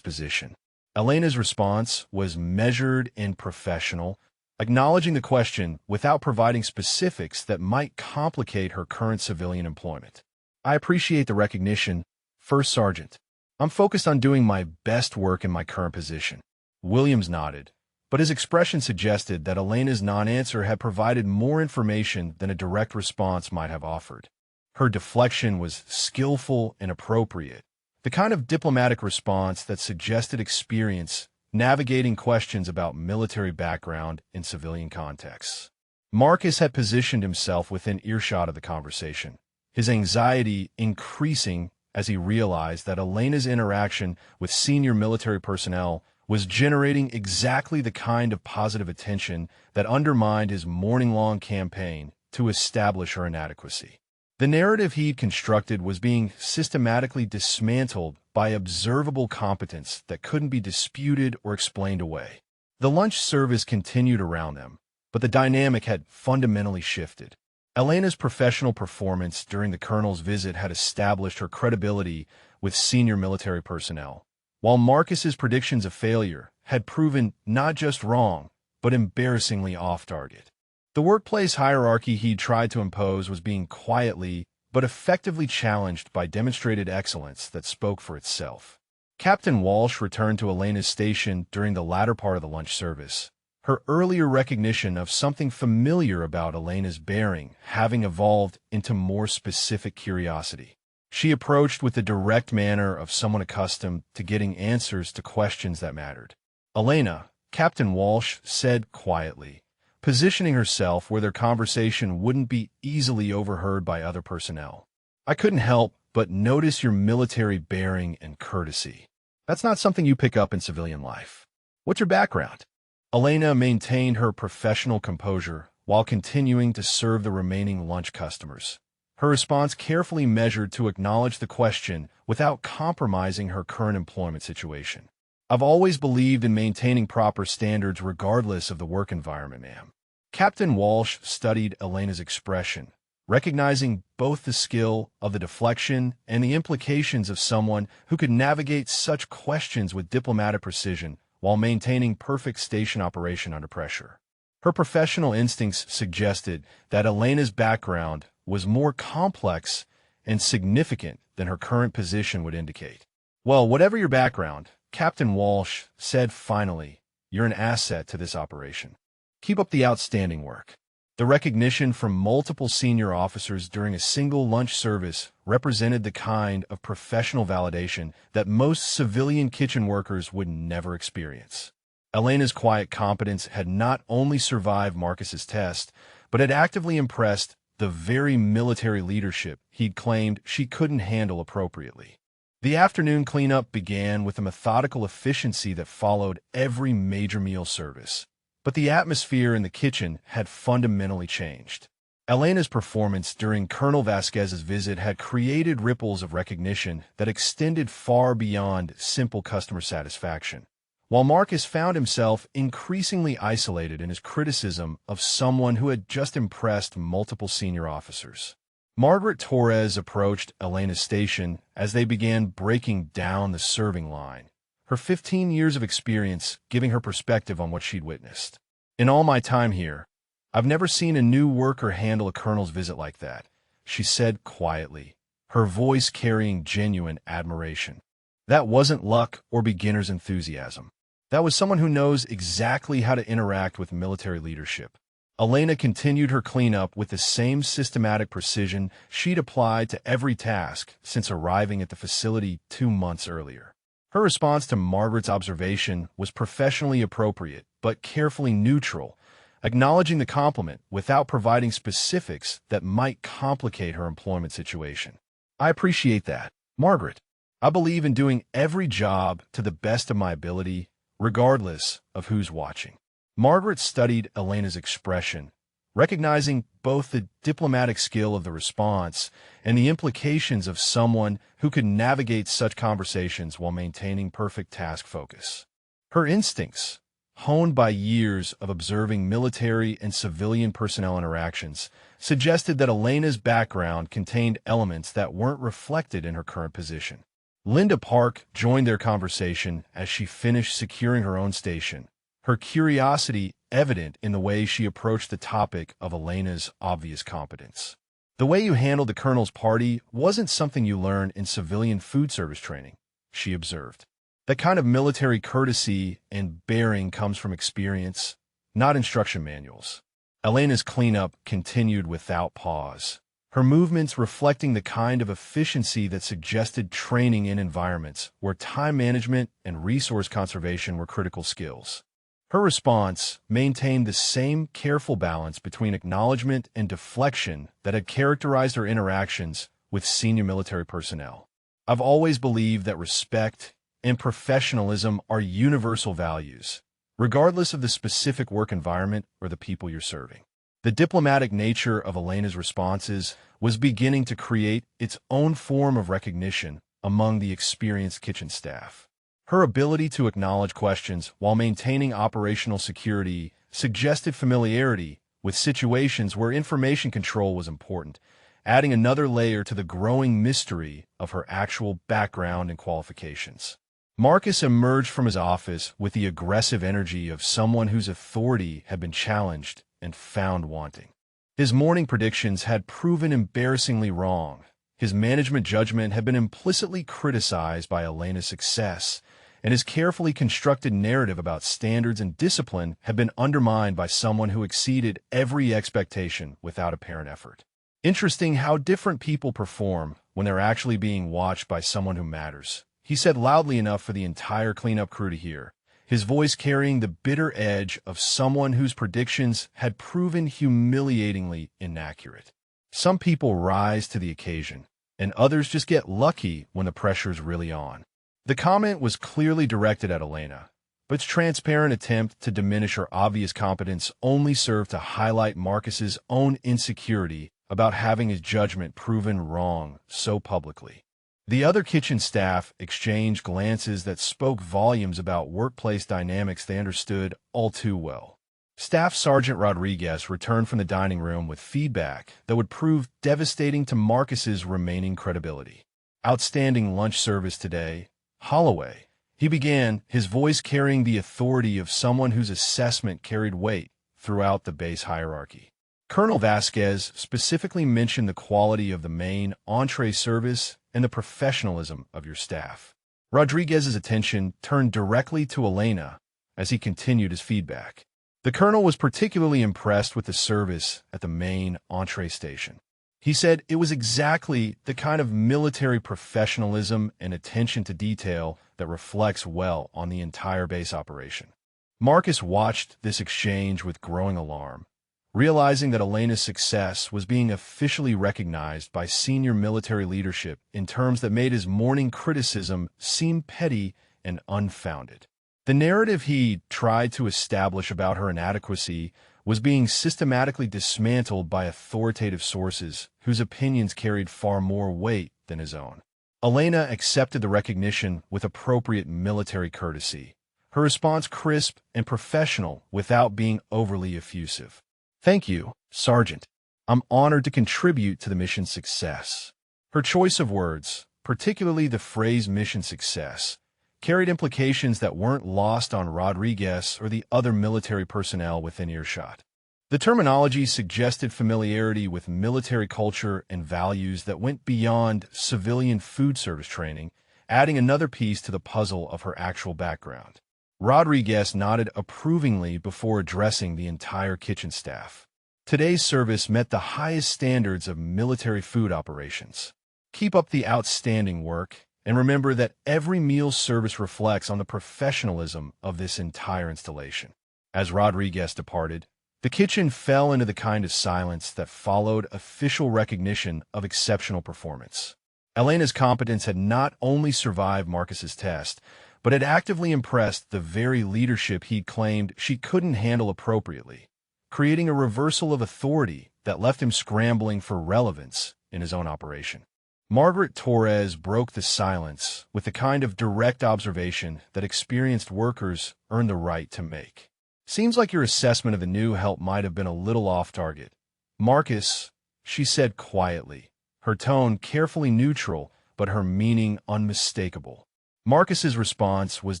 position?" Elena's response was measured and professional, acknowledging the question without providing specifics that might complicate her current civilian employment. "I appreciate the recognition, First Sergeant. I'm focused on doing my best work in my current position." Williams nodded, but his expression suggested that Elena's non-answer had provided more information than a direct response might have offered. Her deflection was skillful and appropriate, the kind of diplomatic response that suggested experience navigating questions about military background in civilian contexts. Marcus had positioned himself within earshot of the conversation, his anxiety increasing as he realized that Elena's interaction with senior military personnel was generating exactly the kind of positive attention that undermined his morning-long campaign to establish her inadequacy. The narrative he'd constructed was being systematically dismantled by observable competence that couldn't be disputed or explained away. The lunch service continued around them, but the dynamic had fundamentally shifted. Elena's professional performance during the colonel's visit had established her credibility with senior military personnel, while Marcus's predictions of failure had proven not just wrong, but embarrassingly off-target. The workplace hierarchy he'd tried to impose was being quietly but effectively challenged by demonstrated excellence that spoke for itself. Captain Walsh returned to Elena's station during the latter part of the lunch service, her earlier recognition of something familiar about Elena's bearing having evolved into more specific curiosity. She approached with the direct manner of someone accustomed to getting answers to questions that mattered. "Elena," Captain Walsh said quietly, positioning herself where their conversation wouldn't be easily overheard by other personnel. "I couldn't help but notice your military bearing and courtesy. That's not something you pick up in civilian life. What's your background?" Elena maintained her professional composure while continuing to serve the remaining lunch customers, her response carefully measured to acknowledge the question without compromising her current employment situation. "I've always believed in maintaining proper standards regardless of the work environment, ma'am." Captain Walsh studied Elena's expression, recognizing both the skill of the deflection and the implications of someone who could navigate such questions with diplomatic precision while maintaining perfect station operation under pressure. Her professional instincts suggested that Elena's background was more complex and significant than her current position would indicate. "Well, whatever your background," Captain Walsh said finally, "you're an asset to this operation. Keep up the outstanding work." The recognition from multiple senior officers during a single lunch service represented the kind of professional validation that most civilian kitchen workers would never experience. Elena's quiet competence had not only survived Marcus's test, but had actively impressed the very military leadership he'd claimed she couldn't handle appropriately. The afternoon cleanup began with a methodical efficiency that followed every major meal service, but the atmosphere in the kitchen had fundamentally changed. Elena's performance during Colonel Vasquez's visit had created ripples of recognition that extended far beyond simple customer satisfaction, while Marcus found himself increasingly isolated in his criticism of someone who had just impressed multiple senior officers. Margaret Torres approached Elena's station as they began breaking down the serving line, her 15 years of experience giving her perspective on what she'd witnessed. "In all my time here, I've never seen a new worker handle a colonel's visit like that," she said quietly, her voice carrying genuine admiration. "That wasn't luck or beginner's enthusiasm. That was someone who knows exactly how to interact with military leadership." Elena continued her cleanup with the same systematic precision she'd applied to every task since arriving at the facility 2 months earlier. Her response to Margaret's observation was professionally appropriate but carefully neutral, acknowledging the compliment without providing specifics that might complicate her employment situation. "I appreciate that, Margaret. I believe in doing every job to the best of my ability, regardless of who's watching." Margaret studied Elena's expression, recognizing both the diplomatic skill of the response and the implications of someone who could navigate such conversations while maintaining perfect task focus. Her instincts, honed by years of observing military and civilian personnel interactions, suggested that Elena's background contained elements that weren't reflected in her current position. Linda Park joined their conversation as she finished securing her own station, her curiosity evident in the way she approached the topic of Elena's obvious competence. "The way you handled the colonel's party wasn't something you learn in civilian food service training," she observed. "That kind of military courtesy and bearing comes from experience, not instruction manuals." Elena's cleanup continued without pause, her movements reflecting the kind of efficiency that suggested training in environments where time management and resource conservation were critical skills. Her response maintained the same careful balance between acknowledgement and deflection that had characterized her interactions with senior military personnel. "I've always believed that respect and professionalism are universal values, regardless of the specific work environment or the people you're serving." The diplomatic nature of Elena's responses was beginning to create its own form of recognition among the experienced kitchen staff. Her ability to acknowledge questions while maintaining operational security suggested familiarity with situations where information control was important, adding another layer to the growing mystery of her actual background and qualifications. Marcus emerged from his office with the aggressive energy of someone whose authority had been challenged and found wanting. His morning predictions had proven embarrassingly wrong. His management judgment had been implicitly criticized by Elena's success, and his carefully constructed narrative about standards and discipline had been undermined by someone who exceeded every expectation without apparent effort. "Interesting how different people perform when they're actually being watched by someone who matters," he said loudly enough for the entire cleanup crew to hear, his voice carrying the bitter edge of someone whose predictions had proven humiliatingly inaccurate. "Some people rise to the occasion, and others just get lucky when the pressure's really on." The comment was clearly directed at Elena, but its transparent attempt to diminish her obvious competence only served to highlight Marcus's own insecurity about having his judgment proven wrong so publicly. The other kitchen staff exchanged glances that spoke volumes about workplace dynamics they understood all too well. Staff Sergeant Rodriguez returned from the dining room with feedback that would prove devastating to Marcus's remaining credibility. "Outstanding lunch service today, Holloway," he began, his voice carrying the authority of someone whose assessment carried weight throughout the base hierarchy. "Colonel Vasquez specifically mentioned the quality of the main entree service and the professionalism of your staff." Rodriguez's attention turned directly to Elena as he continued his feedback. The colonel was particularly impressed with the service at the main entree station. He said it was exactly the kind of military professionalism and attention to detail that reflects well on the entire base operation. Marcus watched this exchange with growing alarm, realizing that Elena's success was being officially recognized by senior military leadership in terms that made his morning criticism seem petty and unfounded. The narrative he tried to establish about her inadequacy was being systematically dismantled by authoritative sources whose opinions carried far more weight than his own. Elena accepted the recognition with appropriate military courtesy, her response crisp and professional without being overly effusive. "Thank you, Sergeant. I'm honored to contribute to the mission's success." Her choice of words, particularly the phrase mission success, carried implications that weren't lost on Rodriguez or the other military personnel within earshot. The terminology suggested familiarity with military culture and values that went beyond civilian food service training, adding another piece to the puzzle of her actual background. Rodriguez nodded approvingly before addressing the entire kitchen staff. Today's service met the highest standards of military food operations. Keep up the outstanding work, and remember that every meal service reflects on the professionalism of this entire installation. As Rodriguez departed, The kitchen fell into the kind of silence that followed official recognition of exceptional performance. Elena's competence had not only survived Marcus's test, but had actively impressed the very leadership he'd claimed she couldn't handle appropriately, creating a reversal of authority that left him scrambling for relevance in his own operation. Margaret Torres broke the silence with the kind of direct observation that experienced workers earn the right to make. "Seems like your assessment of the new help might have been a little off target, Marcus," she said quietly, her tone carefully neutral but her meaning unmistakable. Marcus's response was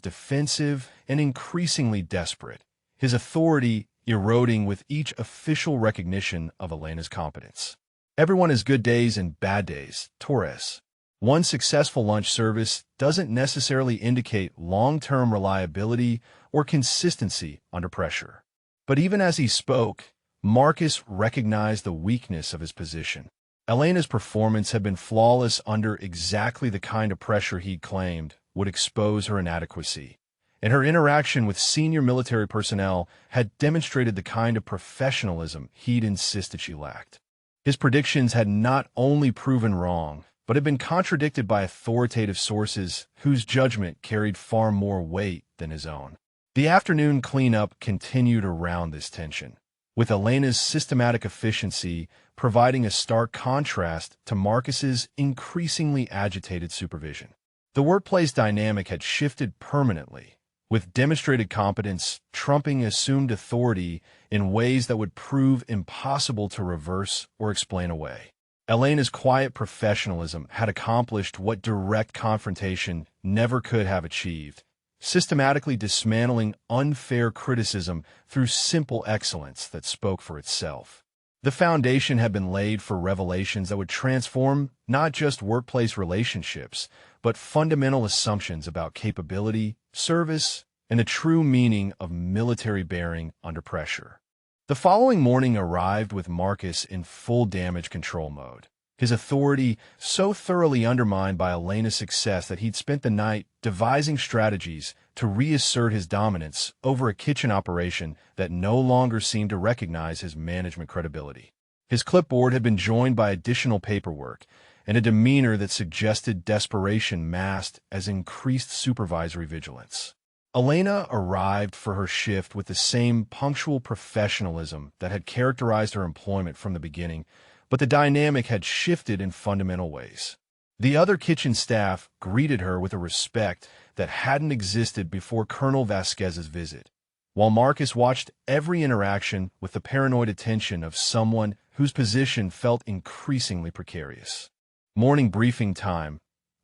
defensive and increasingly desperate, his authority eroding with each official recognition of Elena's competence. "Everyone has good days and bad days, Torres. One successful lunch service doesn't necessarily indicate long-term reliability or consistency under pressure." But even as he spoke, Marcus recognized the weakness of his position. Elena's performance had been flawless under exactly the kind of pressure he claimed would expose her inadequacy, and her interaction with senior military personnel had demonstrated the kind of professionalism he'd insisted she lacked. His predictions had not only proven wrong, but had been contradicted by authoritative sources whose judgment carried far more weight than his own. The afternoon cleanup continued around this tension, with Elena's systematic efficiency providing a stark contrast to Marcus's increasingly agitated supervision. The workplace dynamic had shifted permanently, with demonstrated competence trumping assumed authority in ways that would prove impossible to reverse or explain away. Elena's quiet professionalism had accomplished what direct confrontation never could have achieved, systematically dismantling unfair criticism through simple excellence that spoke for itself. The foundation had been laid for revelations that would transform not just workplace relationships, but fundamental assumptions about capability, service, and the true meaning of military bearing under pressure. The following morning arrived with Marcus in full damage control mode, his authority so thoroughly undermined by Elena's success that he'd spent the night devising strategies to reassert his dominance over a kitchen operation that no longer seemed to recognize his management credibility. His clipboard had been joined by additional paperwork, and a demeanor that suggested desperation masked as increased supervisory vigilance. Elena arrived for her shift with the same punctual professionalism that had characterized her employment from the beginning, but the dynamic had shifted in fundamental ways. The other kitchen staff greeted her with a respect that hadn't existed before Colonel Vasquez's visit, while Marcus watched every interaction with the paranoid attention of someone whose position felt increasingly precarious. Morning briefing time,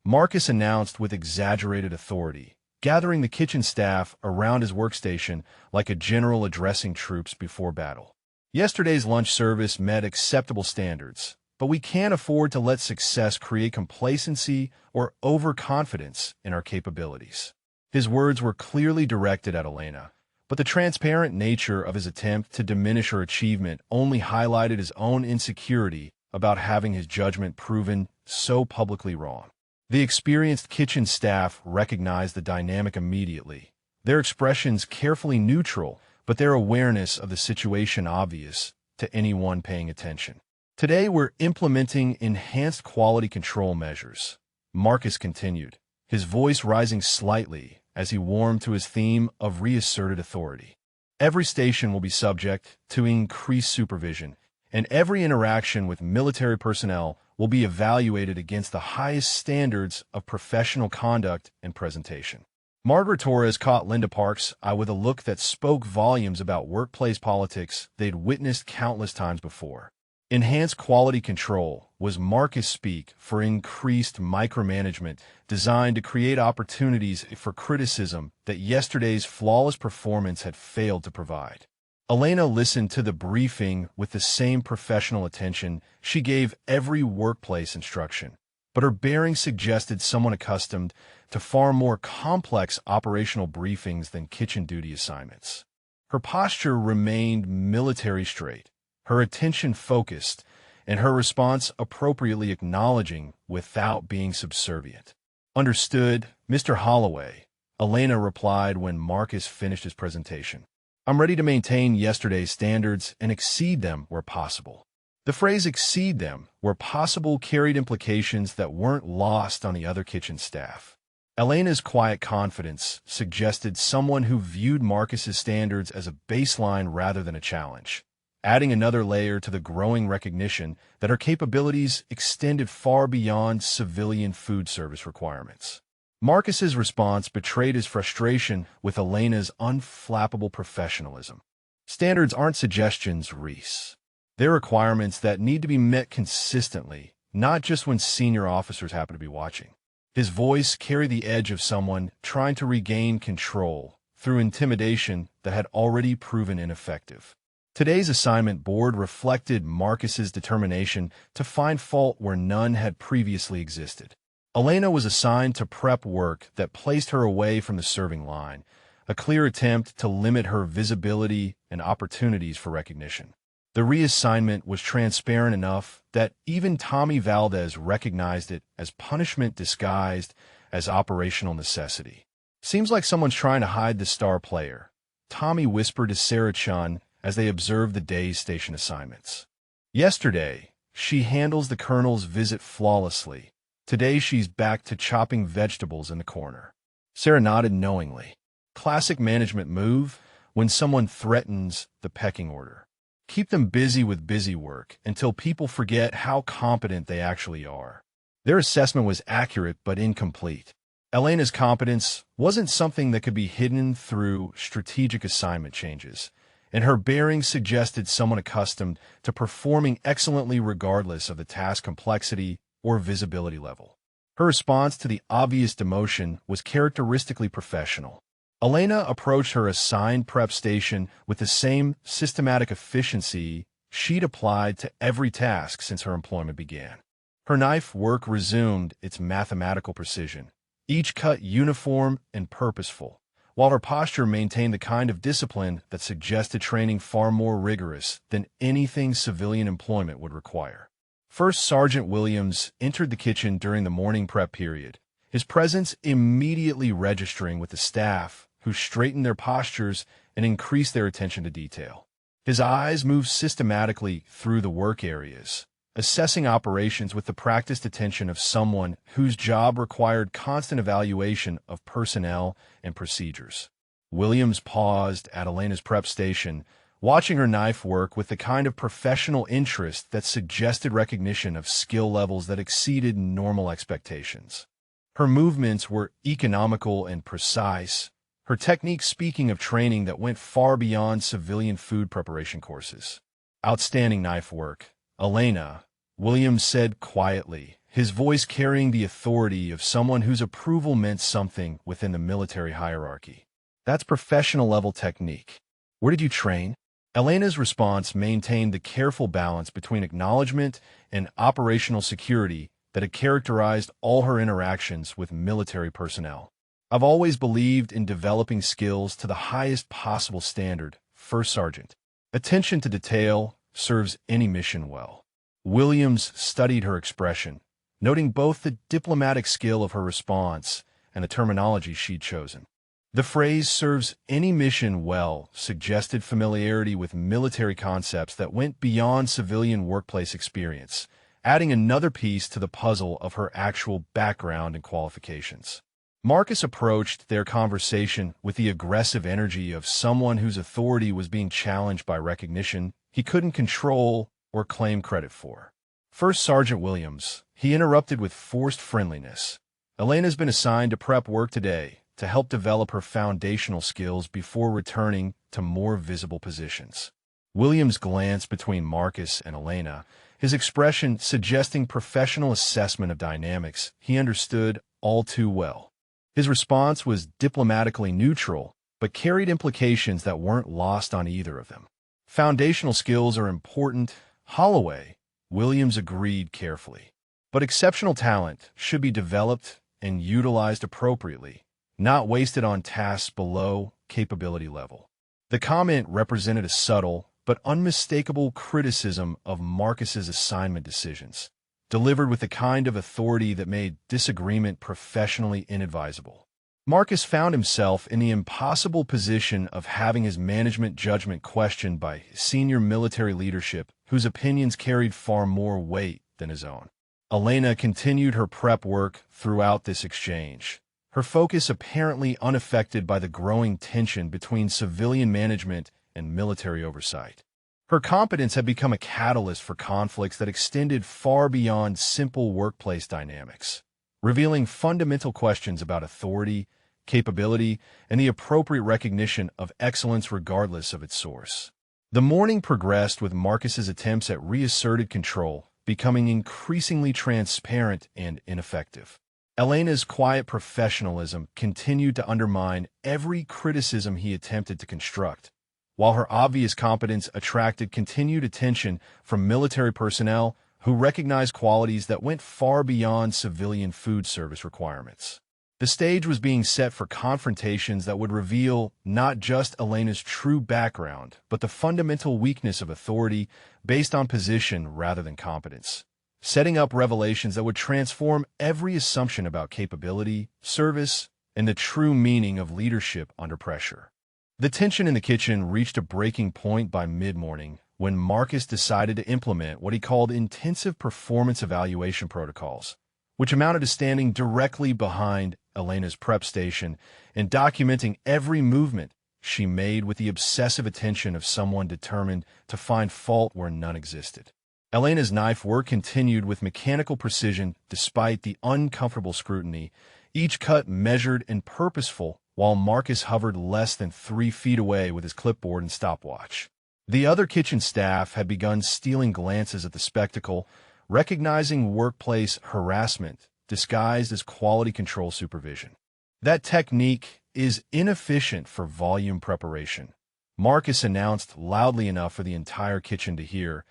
Marcus announced with exaggerated authority, gathering the kitchen staff around his workstation like a general addressing troops before battle. "Yesterday's lunch service met acceptable standards, but we can't afford to let success create complacency or overconfidence in our capabilities." His words were clearly directed at Elena, but the transparent nature of his attempt to diminish her achievement only highlighted his own insecurity about having his judgment proven so publicly wrong. The experienced kitchen staff recognized the dynamic immediately, their expressions carefully neutral, but their awareness of the situation obvious to anyone paying attention. "Today we're implementing enhanced quality control measures," Marcus continued, his voice rising slightly as he warmed to his theme of reasserted authority. "Every station will be subject to increased supervision, and every interaction with military personnel will be evaluated against the highest standards of professional conduct and presentation." Margaret Torres caught Linda Park's eye with a look that spoke volumes about workplace politics they'd witnessed countless times before. Enhanced quality control was Marcus speak for increased micromanagement designed to create opportunities for criticism that yesterday's flawless performance had failed to provide. Elena listened to the briefing with the same professional attention she gave every workplace instruction, but her bearing suggested someone accustomed to far more complex operational briefings than kitchen duty assignments. Her posture remained military straight, her attention focused, and her response appropriately acknowledging without being subservient. "Understood, Mr. Holloway," Elena replied when Marcus finished his presentation. I'm ready to maintain yesterday's standards and exceed them where possible. The phrase exceed them where possible carried implications that weren't lost on the other kitchen staff. Elena's quiet confidence suggested someone who viewed Marcus's standards as a baseline rather than a challenge, adding another layer to the growing recognition that her capabilities extended far beyond civilian food service requirements. Marcus's response betrayed his frustration with Elena's unflappable professionalism. Standards aren't suggestions, Reese. They're requirements that need to be met consistently, not just when senior officers happen to be watching. His voice carried the edge of someone trying to regain control through intimidation that had already proven ineffective. Today's assignment board reflected Marcus's determination to find fault where none had previously existed. Elena was assigned to prep work that placed her away from the serving line, a clear attempt to limit her visibility and opportunities for recognition. The reassignment was transparent enough that even Tommy Valdez recognized it as punishment disguised as operational necessity. "Seems like someone's trying to hide the star player," Tommy whispered to Sarah Chun as they observed the day's station assignments. "Yesterday, she handles the colonel's visit flawlessly. Today she's back to chopping vegetables in the corner." Sarah nodded knowingly. Classic management move when someone threatens the pecking order. Keep them busy with busy work until people forget how competent they actually are. Their assessment was accurate but incomplete. Elena's competence wasn't something that could be hidden through strategic assignment changes, and her bearing suggested someone accustomed to performing excellently regardless of the task complexity or visibility level. Her response to the obvious demotion was characteristically professional. Elena approached her assigned prep station with the same systematic efficiency she'd applied to every task since her employment began. Her knife work resumed its mathematical precision, each cut uniform and purposeful, while her posture maintained the kind of discipline that suggested training far more rigorous than anything civilian employment would require. First Sergeant Williams entered the kitchen during the morning prep period, his presence immediately registering with the staff, who straightened their postures and increased their attention to detail. His eyes moved systematically through the work areas, assessing operations with the practiced attention of someone whose job required constant evaluation of personnel and procedures. Williams paused at Elena's prep station, watching her knife work with the kind of professional interest that suggested recognition of skill levels that exceeded normal expectations. Her movements were economical and precise, her technique speaking of training that went far beyond civilian food preparation courses. "Outstanding knife work, Elena," Williams said quietly, his voice carrying the authority of someone whose approval meant something within the military hierarchy. "That's professional-level technique. Where did you train?" Elena's response maintained the careful balance between acknowledgement and operational security that had characterized all her interactions with military personnel. "I've always believed in developing skills to the highest possible standard, First Sergeant. Attention to detail serves any mission well." Williams studied her expression, noting both the diplomatic skill of her response and the terminology she'd chosen. The phrase "serves any mission well" suggested familiarity with military concepts that went beyond civilian workplace experience, adding another piece to the puzzle of her actual background and qualifications. Marcus approached their conversation with the aggressive energy of someone whose authority was being challenged by recognition he couldn't control or claim credit for. "First Sergeant Williams," he interrupted with forced friendliness, "Elena's been assigned to prep work today to help develop her foundational skills before returning to more visible positions." Williams glanced between Marcus and Elena, his expression suggesting professional assessment of dynamics he understood all too well. His response was diplomatically neutral, but carried implications that weren't lost on either of them. "Foundational skills are important, Holloway," Williams agreed carefully. "But exceptional talent should be developed and utilized appropriately, not wasted on tasks below capability level." The comment represented a subtle but unmistakable criticism of Marcus's assignment decisions, delivered with the kind of authority that made disagreement professionally inadvisable. Marcus found himself in the impossible position of having his management judgment questioned by senior military leadership whose opinions carried far more weight than his own. Elena continued her prep work throughout this exchange, her focus apparently unaffected by the growing tension between civilian management and military oversight. Her competence had become a catalyst for conflicts that extended far beyond simple workplace dynamics, revealing fundamental questions about authority, capability, and the appropriate recognition of excellence regardless of its source. The morning progressed with Marcus's attempts at reasserted control becoming increasingly transparent and ineffective. Elena's quiet professionalism continued to undermine every criticism he attempted to construct, while her obvious competence attracted continued attention from military personnel who recognized qualities that went far beyond civilian food service requirements. The stage was being set for confrontations that would reveal not just Elena's true background, but the fundamental weakness of authority based on position rather than competence, setting up revelations that would transform every assumption about capability, service, and the true meaning of leadership under pressure. The tension in the kitchen reached a breaking point by mid-morning when Marcus decided to implement what he called intensive performance evaluation protocols, which amounted to standing directly behind Elena's prep station and documenting every movement she made with the obsessive attention of someone determined to find fault where none existed. Elena's knife work continued with mechanical precision despite the uncomfortable scrutiny, each cut measured and purposeful, while Marcus hovered less than 3 feet away with his clipboard and stopwatch. The other kitchen staff had begun stealing glances at the spectacle, recognizing workplace harassment disguised as quality control supervision. That technique is inefficient for volume preparation, Marcus announced loudly enough for the entire kitchen to hear,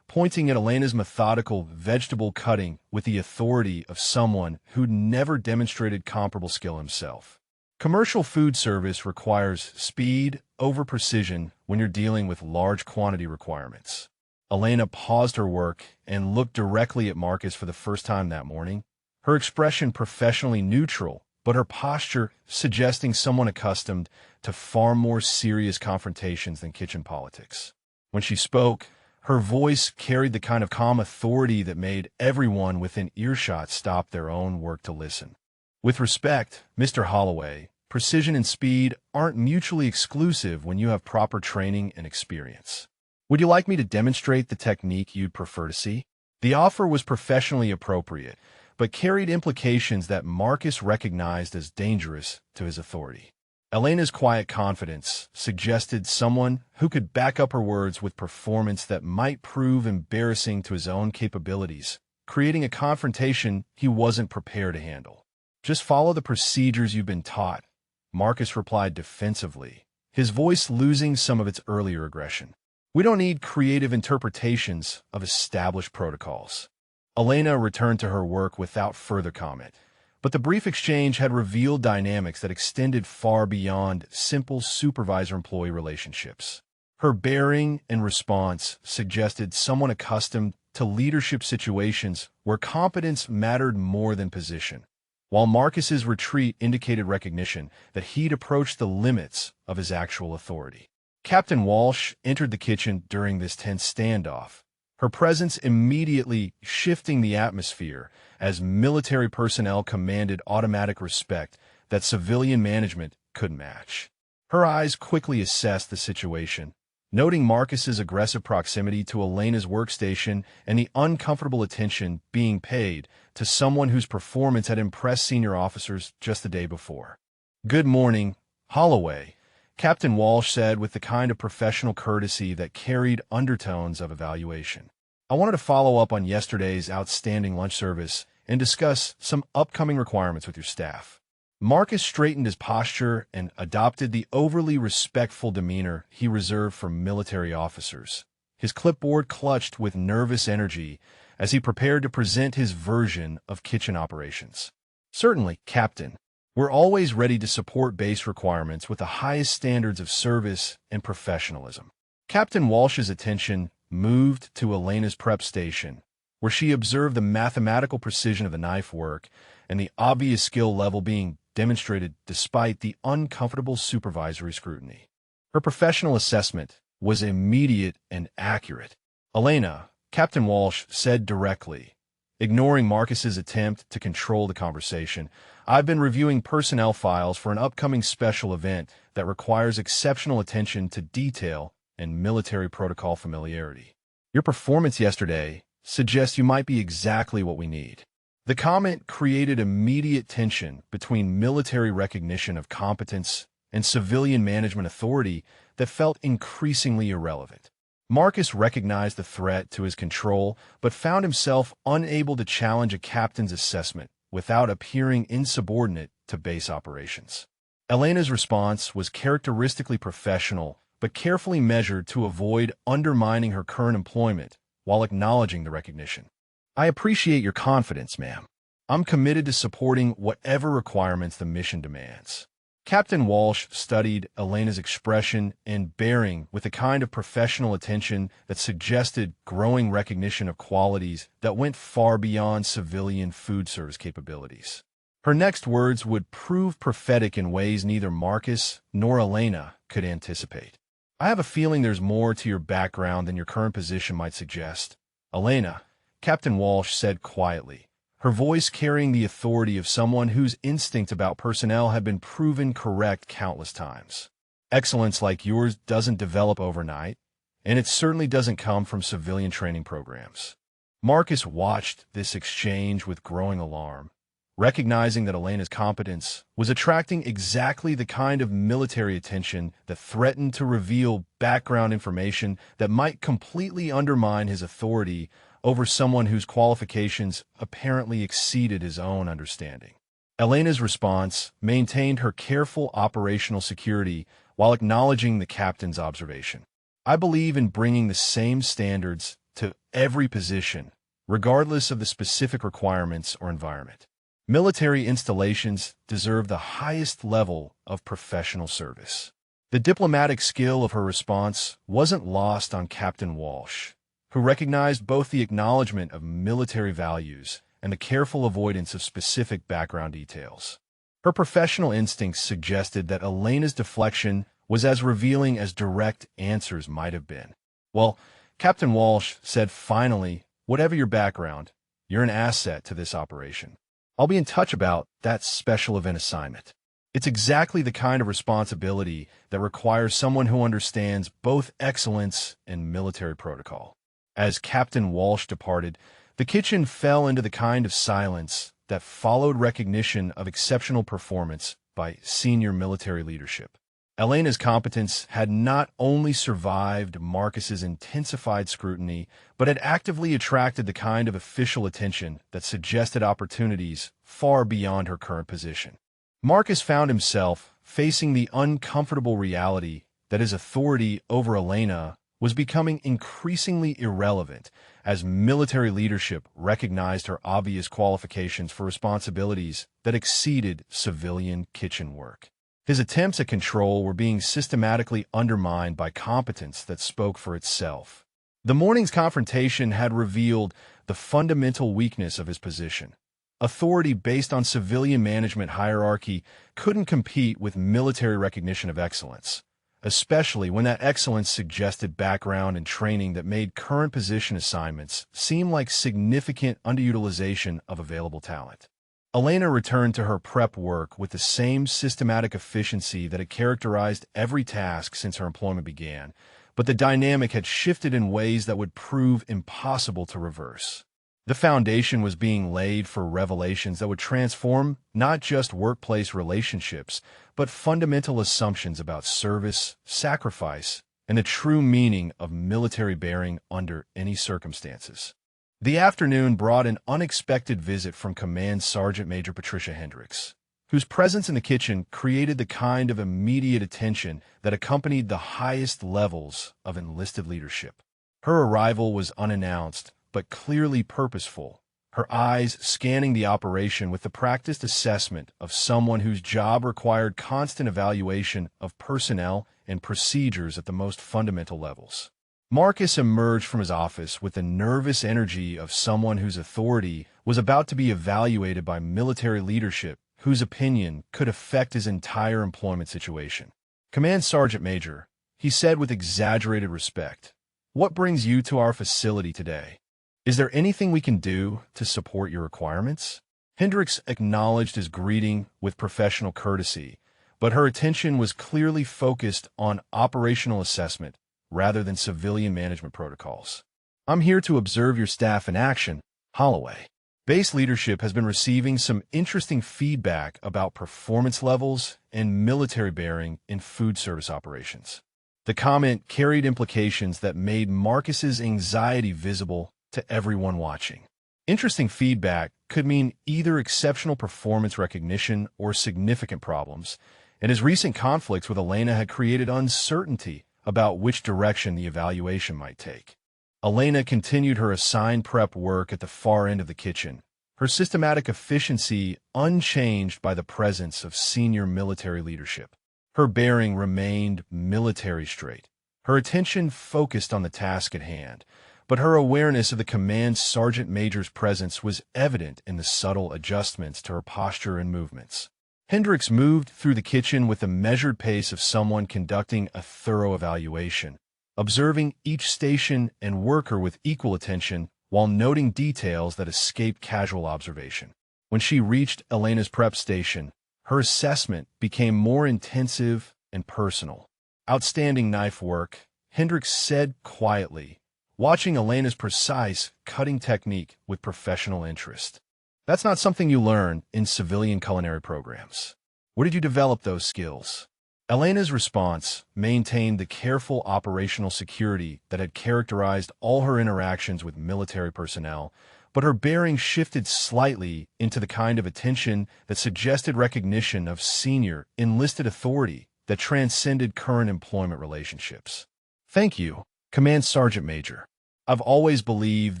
pointing at Elena's methodical vegetable cutting with the authority of someone who'd never demonstrated comparable skill himself. Commercial food service requires speed over precision when you're dealing with large quantity requirements. Elena paused her work and looked directly at Marcus for the first time that morning, her expression professionally neutral, but her posture suggesting someone accustomed to far more serious confrontations than kitchen politics. When she spoke, her voice carried the kind of calm authority that made everyone within earshot stop their own work to listen. With respect, Mr. Holloway, precision and speed aren't mutually exclusive when you have proper training and experience. Would you like me to demonstrate the technique you'd prefer to see? The offer was professionally appropriate, but carried implications that Marcus recognized as dangerous to his authority. Elena's quiet confidence suggested someone who could back up her words with performance that might prove embarrassing to his own capabilities, creating a confrontation he wasn't prepared to handle. Just follow the procedures you've been taught, Marcus replied defensively, his voice losing some of its earlier aggression. We don't need creative interpretations of established protocols. Elena returned to her work without further comment, but the brief exchange had revealed dynamics that extended far beyond simple supervisor-employee relationships. Her bearing and response suggested someone accustomed to leadership situations where competence mattered more than position, while Marcus's retreat indicated recognition that he'd approached the limits of his actual authority. Captain Walsh entered the kitchen during this tense standoff, her presence immediately shifting the atmosphere as military personnel commanded automatic respect that civilian management couldn't match. Her eyes quickly assessed the situation, noting Marcus's aggressive proximity to Elena's workstation and the uncomfortable attention being paid to someone whose performance had impressed senior officers just the day before. "Good morning, Holloway," Captain Walsh said with the kind of professional courtesy that carried undertones of evaluation. "I wanted to follow up on yesterday's outstanding lunch service and discuss some upcoming requirements with your staff." Marcus straightened his posture and adopted the overly respectful demeanor he reserved for military officers, his clipboard clutched with nervous energy as he prepared to present his version of kitchen operations. "Certainly, Captain. We're always ready to support base requirements with the highest standards of service and professionalism." Captain Walsh's attention moved to Elena's prep station, where she observed the mathematical precision of the knife work and the obvious skill level being demonstrated despite the uncomfortable supervisory scrutiny. Her professional assessment was immediate and accurate. "Elena," Captain Walsh said directly, ignoring Marcus's attempt to control the conversation, "I've been reviewing personnel files for an upcoming special event that requires exceptional attention to detail and military protocol familiarity. Your performance yesterday suggests you might be exactly what we need." The comment created immediate tension between military recognition of competence and civilian management authority that felt increasingly irrelevant. Marcus recognized the threat to his control, but found himself unable to challenge a captain's assessment without appearing insubordinate to base operations. Elena's response was characteristically professional, but carefully measured to avoid undermining her current employment while acknowledging the recognition. "I appreciate your confidence, ma'am. I'm committed to supporting whatever requirements the mission demands." Captain Walsh studied Elena's expression and bearing with a kind of professional attention that suggested growing recognition of qualities that went far beyond civilian food service capabilities. Her next words would prove prophetic in ways neither Marcus nor Elena could anticipate. "I have a feeling there's more to your background than your current position might suggest, Elena," Captain Walsh said quietly, her voice carrying the authority of someone whose instinct about personnel had been proven correct countless times. "Excellence like yours doesn't develop overnight, and it certainly doesn't come from civilian training programs." Marcus watched this exchange with growing alarm, recognizing that Elena's competence was attracting exactly the kind of military attention that threatened to reveal background information that might completely undermine his authority over someone whose qualifications apparently exceeded his own understanding. Elena's response maintained her careful operational security while acknowledging the captain's observation. "I believe in bringing the same standards to every position, regardless of the specific requirements or environment. Military installations deserve the highest level of professional service." The diplomatic skill of her response wasn't lost on Captain Walsh, who recognized both the acknowledgement of military values and the careful avoidance of specific background details. Her professional instincts suggested that Elena's deflection was as revealing as direct answers might have been. "Well," Captain Walsh said finally, "whatever your background, you're an asset to this operation. I'll be in touch about that special event assignment. It's exactly the kind of responsibility that requires someone who understands both excellence and military protocol." As Captain Walsh departed, the kitchen fell into the kind of silence that followed recognition of exceptional performance by senior military leadership. Elena's competence had not only survived Marcus's intensified scrutiny, but had actively attracted the kind of official attention that suggested opportunities far beyond her current position. Marcus found himself facing the uncomfortable reality that his authority over Elena was becoming increasingly irrelevant as military leadership recognized her obvious qualifications for responsibilities that exceeded civilian kitchen work. His attempts at control were being systematically undermined by competence that spoke for itself. The morning's confrontation had revealed the fundamental weakness of his position. Authority based on civilian management hierarchy couldn't compete with military recognition of excellence, especially when that excellence suggested background and training that made current position assignments seem like significant underutilization of available talent. Elena returned to her prep work with the same systematic efficiency that had characterized every task since her employment began, but the dynamic had shifted in ways that would prove impossible to reverse. The foundation was being laid for revelations that would transform not just workplace relationships, but fundamental assumptions about service, sacrifice, and the true meaning of military bearing under any circumstances. The afternoon brought an unexpected visit from Command Sergeant Major Patricia Hendricks, whose presence in the kitchen created the kind of immediate attention that accompanied the highest levels of enlisted leadership. Her arrival was unannounced, but clearly purposeful, her eyes scanning the operation with the practiced assessment of someone whose job required constant evaluation of personnel and procedures at the most fundamental levels. Marcus emerged from his office with the nervous energy of someone whose authority was about to be evaluated by military leadership whose opinion could affect his entire employment situation. "Command Sergeant Major," he said with exaggerated respect, "what brings you to our facility today? Is there anything we can do to support your requirements?" Hendricks acknowledged his greeting with professional courtesy, but her attention was clearly focused on operational assessment rather than civilian management protocols. "I'm here to observe your staff in action, Holloway." Base leadership has been receiving some interesting feedback about performance levels and military bearing in food service operations. The comment carried implications that made Marcus's anxiety visible to everyone watching. Interesting feedback could mean either exceptional performance recognition or significant problems, and his recent conflicts with Elena had created uncertainty about which direction the evaluation might take. Elena continued her assigned prep work at the far end of the kitchen, her systematic efficiency unchanged by the presence of senior military leadership. Her bearing remained military straight, her attention focused on the task at hand, but her awareness of the command sergeant major's presence was evident in the subtle adjustments to her posture and movements. Hendricks moved through the kitchen with the measured pace of someone conducting a thorough evaluation, observing each station and worker with equal attention while noting details that escaped casual observation. When she reached Elena's prep station, her assessment became more intensive and personal. "Outstanding knife work," Hendricks said quietly, watching Elena's precise cutting technique with professional interest. "That's not something you learn in civilian culinary programs. Where did you develop those skills?" Elena's response maintained the careful operational security that had characterized all her interactions with military personnel, but her bearing shifted slightly into the kind of attention that suggested recognition of senior, enlisted authority that transcended current employment relationships. "Thank you, Command Sergeant Major. I've always believed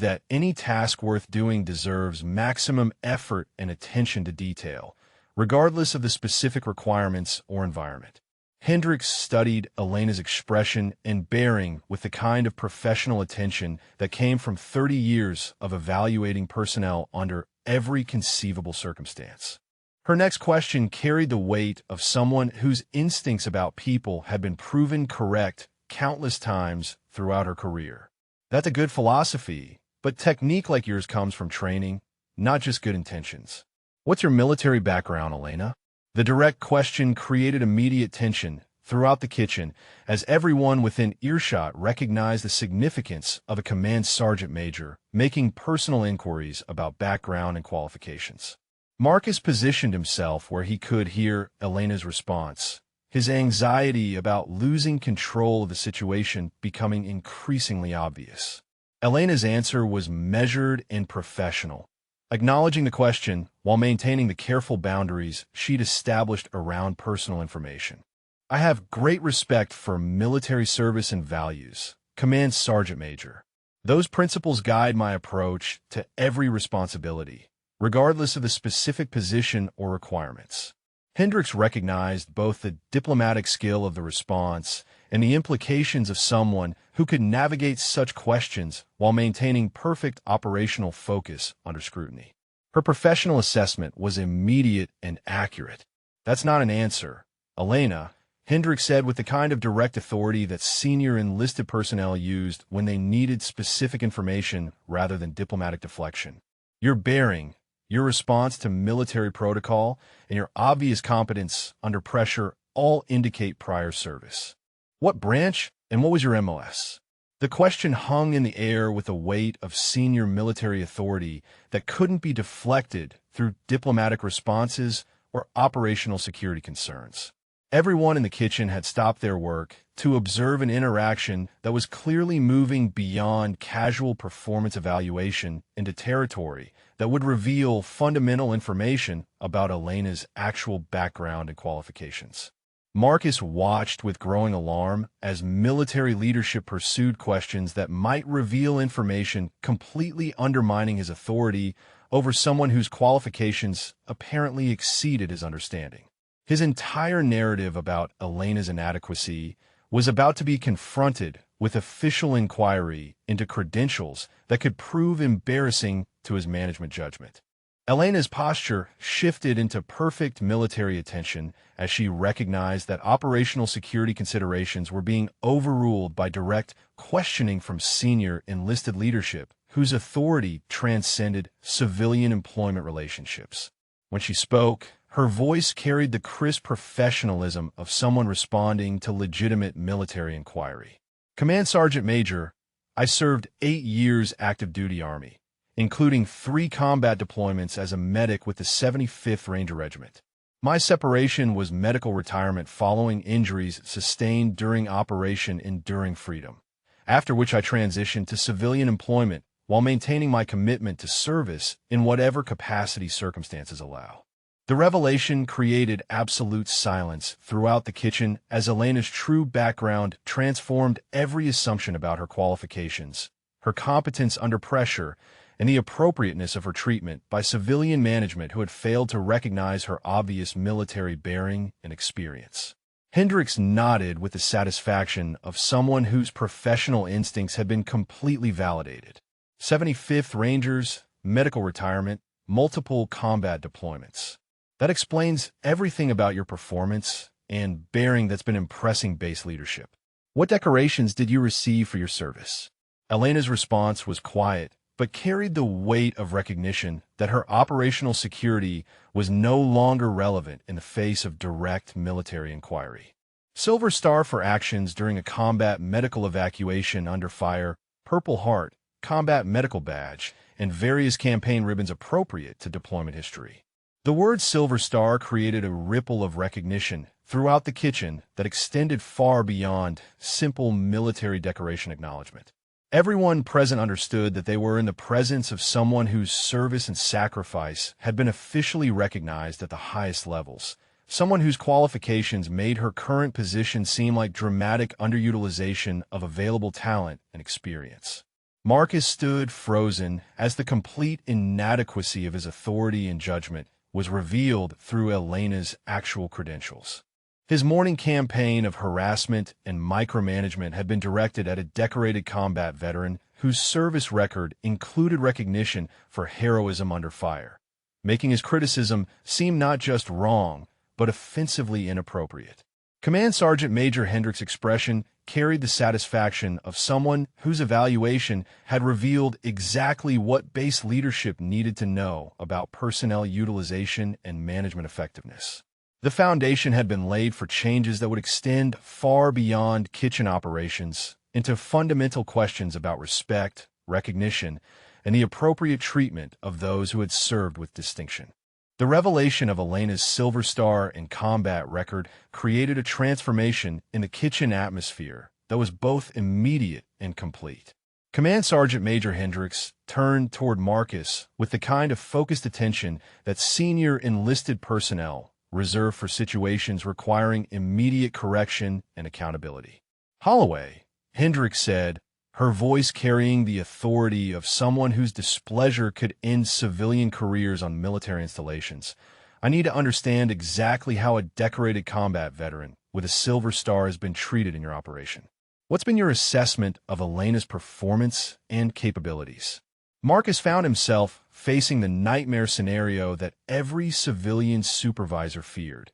that any task worth doing deserves maximum effort and attention to detail, regardless of the specific requirements or environment." Hendricks studied Elena's expression and bearing with the kind of professional attention that came from 30 years of evaluating personnel under every conceivable circumstance. Her next question carried the weight of someone whose instincts about people had been proven correct countless times throughout her career. "That's a good philosophy, but technique like yours comes from training, not just good intentions. What's your military background, Elena?" The direct question created immediate tension throughout the kitchen as everyone within earshot recognized the significance of a command sergeant major making personal inquiries about background and qualifications. Marcus positioned himself where he could hear Elena's response, his anxiety about losing control of the situation becoming increasingly obvious. Elena's answer was measured and professional, acknowledging the question while maintaining the careful boundaries she'd established around personal information. "I have great respect for military service and values, Command Sergeant Major. Those principles guide my approach to every responsibility, regardless of the specific position or requirements." Hendricks recognized both the diplomatic skill of the response and the implications of someone who could navigate such questions while maintaining perfect operational focus under scrutiny. Her professional assessment was immediate and accurate. "That's not an answer, Elena," Hendricks said with the kind of direct authority that senior enlisted personnel used when they needed specific information rather than diplomatic deflection. "Your bearing, your response to military protocol, and your obvious competence under pressure all indicate prior service. What branch and what was your MOS?" The question hung in the air with a weight of senior military authority that couldn't be deflected through diplomatic responses or operational security concerns. Everyone in the kitchen had stopped their work to observe an interaction that was clearly moving beyond casual performance evaluation into territory that would reveal fundamental information about Elena's actual background and qualifications. Marcus watched with growing alarm as military leadership pursued questions that might reveal information completely undermining his authority over someone whose qualifications apparently exceeded his understanding. His entire narrative about Elena's inadequacy was about to be confronted with official inquiry into credentials that could prove embarrassing to his management judgment. Elena's posture shifted into perfect military attention as she recognized that operational security considerations were being overruled by direct questioning from senior enlisted leadership, whose authority transcended civilian employment relationships. When she spoke, her voice carried the crisp professionalism of someone responding to legitimate military inquiry. Command Sergeant Major, I served 8 years active duty Army, including 3 combat deployments as a medic with the 75th Ranger Regiment. My separation was medical retirement following injuries sustained during Operation Enduring Freedom, after which I transitioned to civilian employment while maintaining my commitment to service in whatever capacity circumstances allow. The revelation created absolute silence throughout the kitchen as Elena's true background transformed every assumption about her qualifications, her competence under pressure, and the appropriateness of her treatment by civilian management who had failed to recognize her obvious military bearing and experience. Hendricks nodded with the satisfaction of someone whose professional instincts had been completely validated. 75th Rangers, medical retirement, multiple combat deployments. That explains everything about your performance and bearing that's been impressing base leadership. What decorations did you receive for your service? Elena's response was quiet, but carried the weight of recognition that her operational security was no longer relevant in the face of direct military inquiry. Silver Star for actions during a combat medical evacuation under fire, Purple Heart, combat medical badge, and various campaign ribbons appropriate to deployment history. The word Silver Star created a ripple of recognition throughout the kitchen that extended far beyond simple military decoration acknowledgement. Everyone present understood that they were in the presence of someone whose service and sacrifice had been officially recognized at the highest levels, someone whose qualifications made her current position seem like dramatic underutilization of available talent and experience. Marcus stood frozen as the complete inadequacy of his authority and judgment was revealed through Elena's actual credentials. His morning campaign of harassment and micromanagement had been directed at a decorated combat veteran whose service record included recognition for heroism under fire, making his criticism seem not just wrong, but offensively inappropriate. Command Sergeant Major Hendricks' expression carried the satisfaction of someone whose evaluation had revealed exactly what base leadership needed to know about personnel utilization and management effectiveness. The foundation had been laid for changes that would extend far beyond kitchen operations into fundamental questions about respect, recognition, and the appropriate treatment of those who had served with distinction. The revelation of Elena's Silver Star and combat record created a transformation in the kitchen atmosphere that was both immediate and complete. Command Sergeant Major Hendricks turned toward Marcus with the kind of focused attention that senior enlisted personnel reserved for situations requiring immediate correction and accountability. Holloway, Hendricks said, her voice carrying the authority of someone whose displeasure could end civilian careers on military installations. I need to understand exactly how a decorated combat veteran with a Silver Star has been treated in your operation. What's been your assessment of Elena's performance and capabilities? Marcus found himself facing the nightmare scenario that every civilian supervisor feared,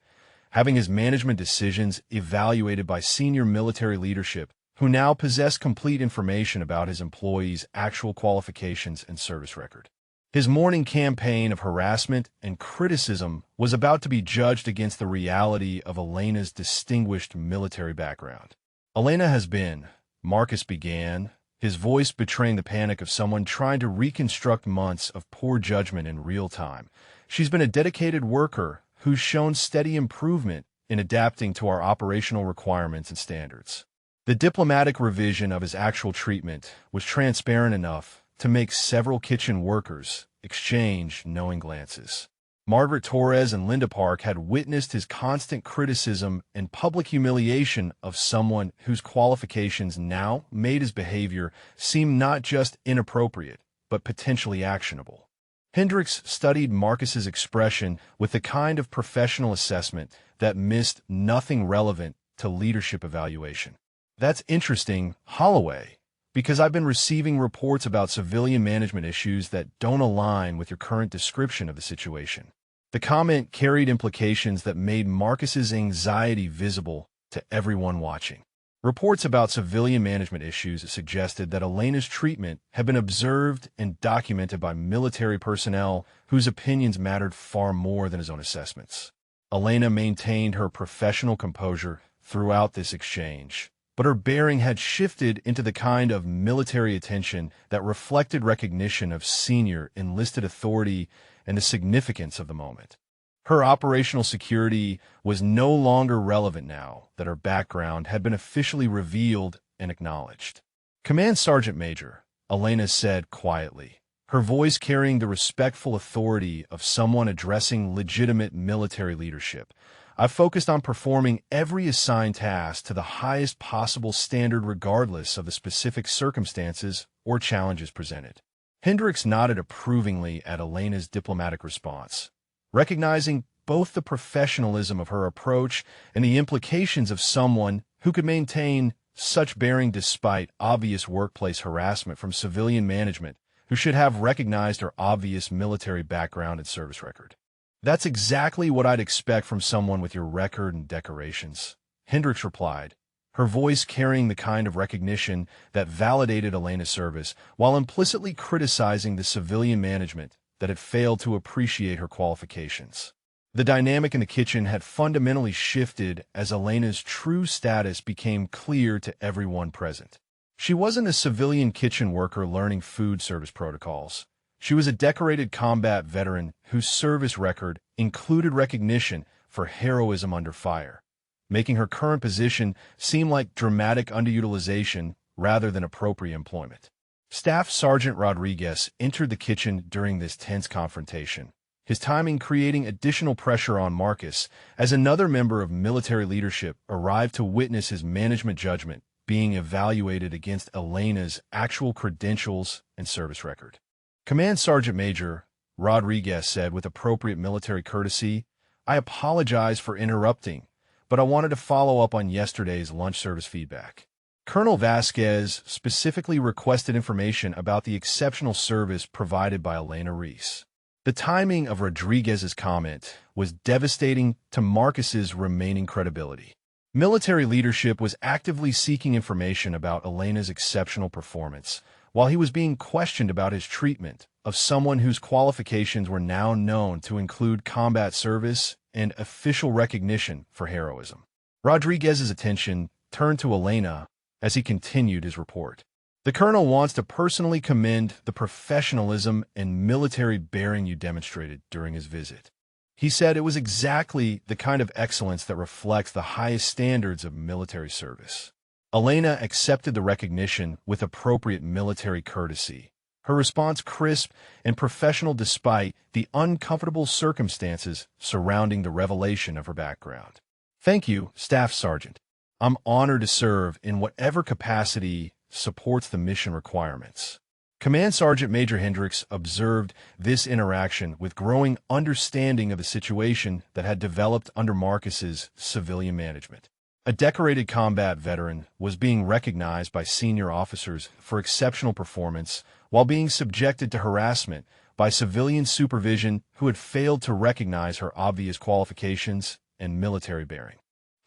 having his management decisions evaluated by senior military leadership who now possessed complete information about his employees' actual qualifications and service record. His morning campaign of harassment and criticism was about to be judged against the reality of Elena's distinguished military background. Elena has been, Marcus began, his voice betraying the panic of someone trying to reconstruct months of poor judgment in real time. She's been a dedicated worker who's shown steady improvement in adapting to our operational requirements and standards. The diplomatic revision of his actual treatment was transparent enough to make several kitchen workers exchange knowing glances. Margaret Torres and Linda Park had witnessed his constant criticism and public humiliation of someone whose qualifications now made his behavior seem not just inappropriate, but potentially actionable. Hendricks studied Marcus's expression with the kind of professional assessment that missed nothing relevant to leadership evaluation. That's interesting, Holloway, because I've been receiving reports about civilian management issues that don't align with your current description of the situation. The comment carried implications that made Marcus's anxiety visible to everyone watching. Reports about civilian management issues suggested that Elena's treatment had been observed and documented by military personnel whose opinions mattered far more than his own assessments. Elena maintained her professional composure throughout this exchange, but her bearing had shifted into the kind of military attention that reflected recognition of senior enlisted authority and the significance of the moment. Her operational security was no longer relevant now that her background had been officially revealed and acknowledged. "Command Sergeant Major," Elena said quietly, her voice carrying the respectful authority of someone addressing legitimate military leadership. "I've focused on performing every assigned task to the highest possible standard regardless of the specific circumstances or challenges presented." Hendricks nodded approvingly at Elena's diplomatic response, recognizing both the professionalism of her approach and the implications of someone who could maintain such bearing despite obvious workplace harassment from civilian management who should have recognized her obvious military background and service record. "That's exactly what I'd expect from someone with your record and decorations," Hendricks replied, her voice carrying the kind of recognition that validated Elena's service while implicitly criticizing the civilian management that had failed to appreciate her qualifications. The dynamic in the kitchen had fundamentally shifted as Elena's true status became clear to everyone present. She wasn't a civilian kitchen worker learning food service protocols. She was a decorated combat veteran whose service record included recognition for heroism under fire, making her current position seem like dramatic underutilization rather than appropriate employment. Staff Sergeant Rodriguez entered the kitchen during this tense confrontation, his timing creating additional pressure on Marcus as another member of military leadership arrived to witness his management judgment being evaluated against Elena's actual credentials and service record. "Command Sergeant Major," Rodriguez said with appropriate military courtesy, "I apologize for interrupting, but I wanted to follow up on yesterday's lunch service feedback. Colonel Vasquez specifically requested information about the exceptional service provided by Elena Reese." The timing of Rodriguez's comment was devastating to Marcus's remaining credibility. Military leadership was actively seeking information about Elena's exceptional performance, while he was being questioned about his treatment of someone whose qualifications were now known to include combat service and official recognition for heroism. Rodriguez's attention turned to Elena as he continued his report. "The colonel wants to personally commend the professionalism and military bearing you demonstrated during his visit. He said it was exactly the kind of excellence that reflects the highest standards of military service." Elena accepted the recognition with appropriate military courtesy, her response crisp and professional despite the uncomfortable circumstances surrounding the revelation of her background. "Thank you, Staff Sergeant. I'm honored to serve in whatever capacity supports the mission requirements." Command Sergeant Major Hendricks observed this interaction with growing understanding of the situation that had developed under Marcus's civilian management. A decorated combat veteran was being recognized by senior officers for exceptional performance while being subjected to harassment by civilian supervision who had failed to recognize her obvious qualifications and military bearing.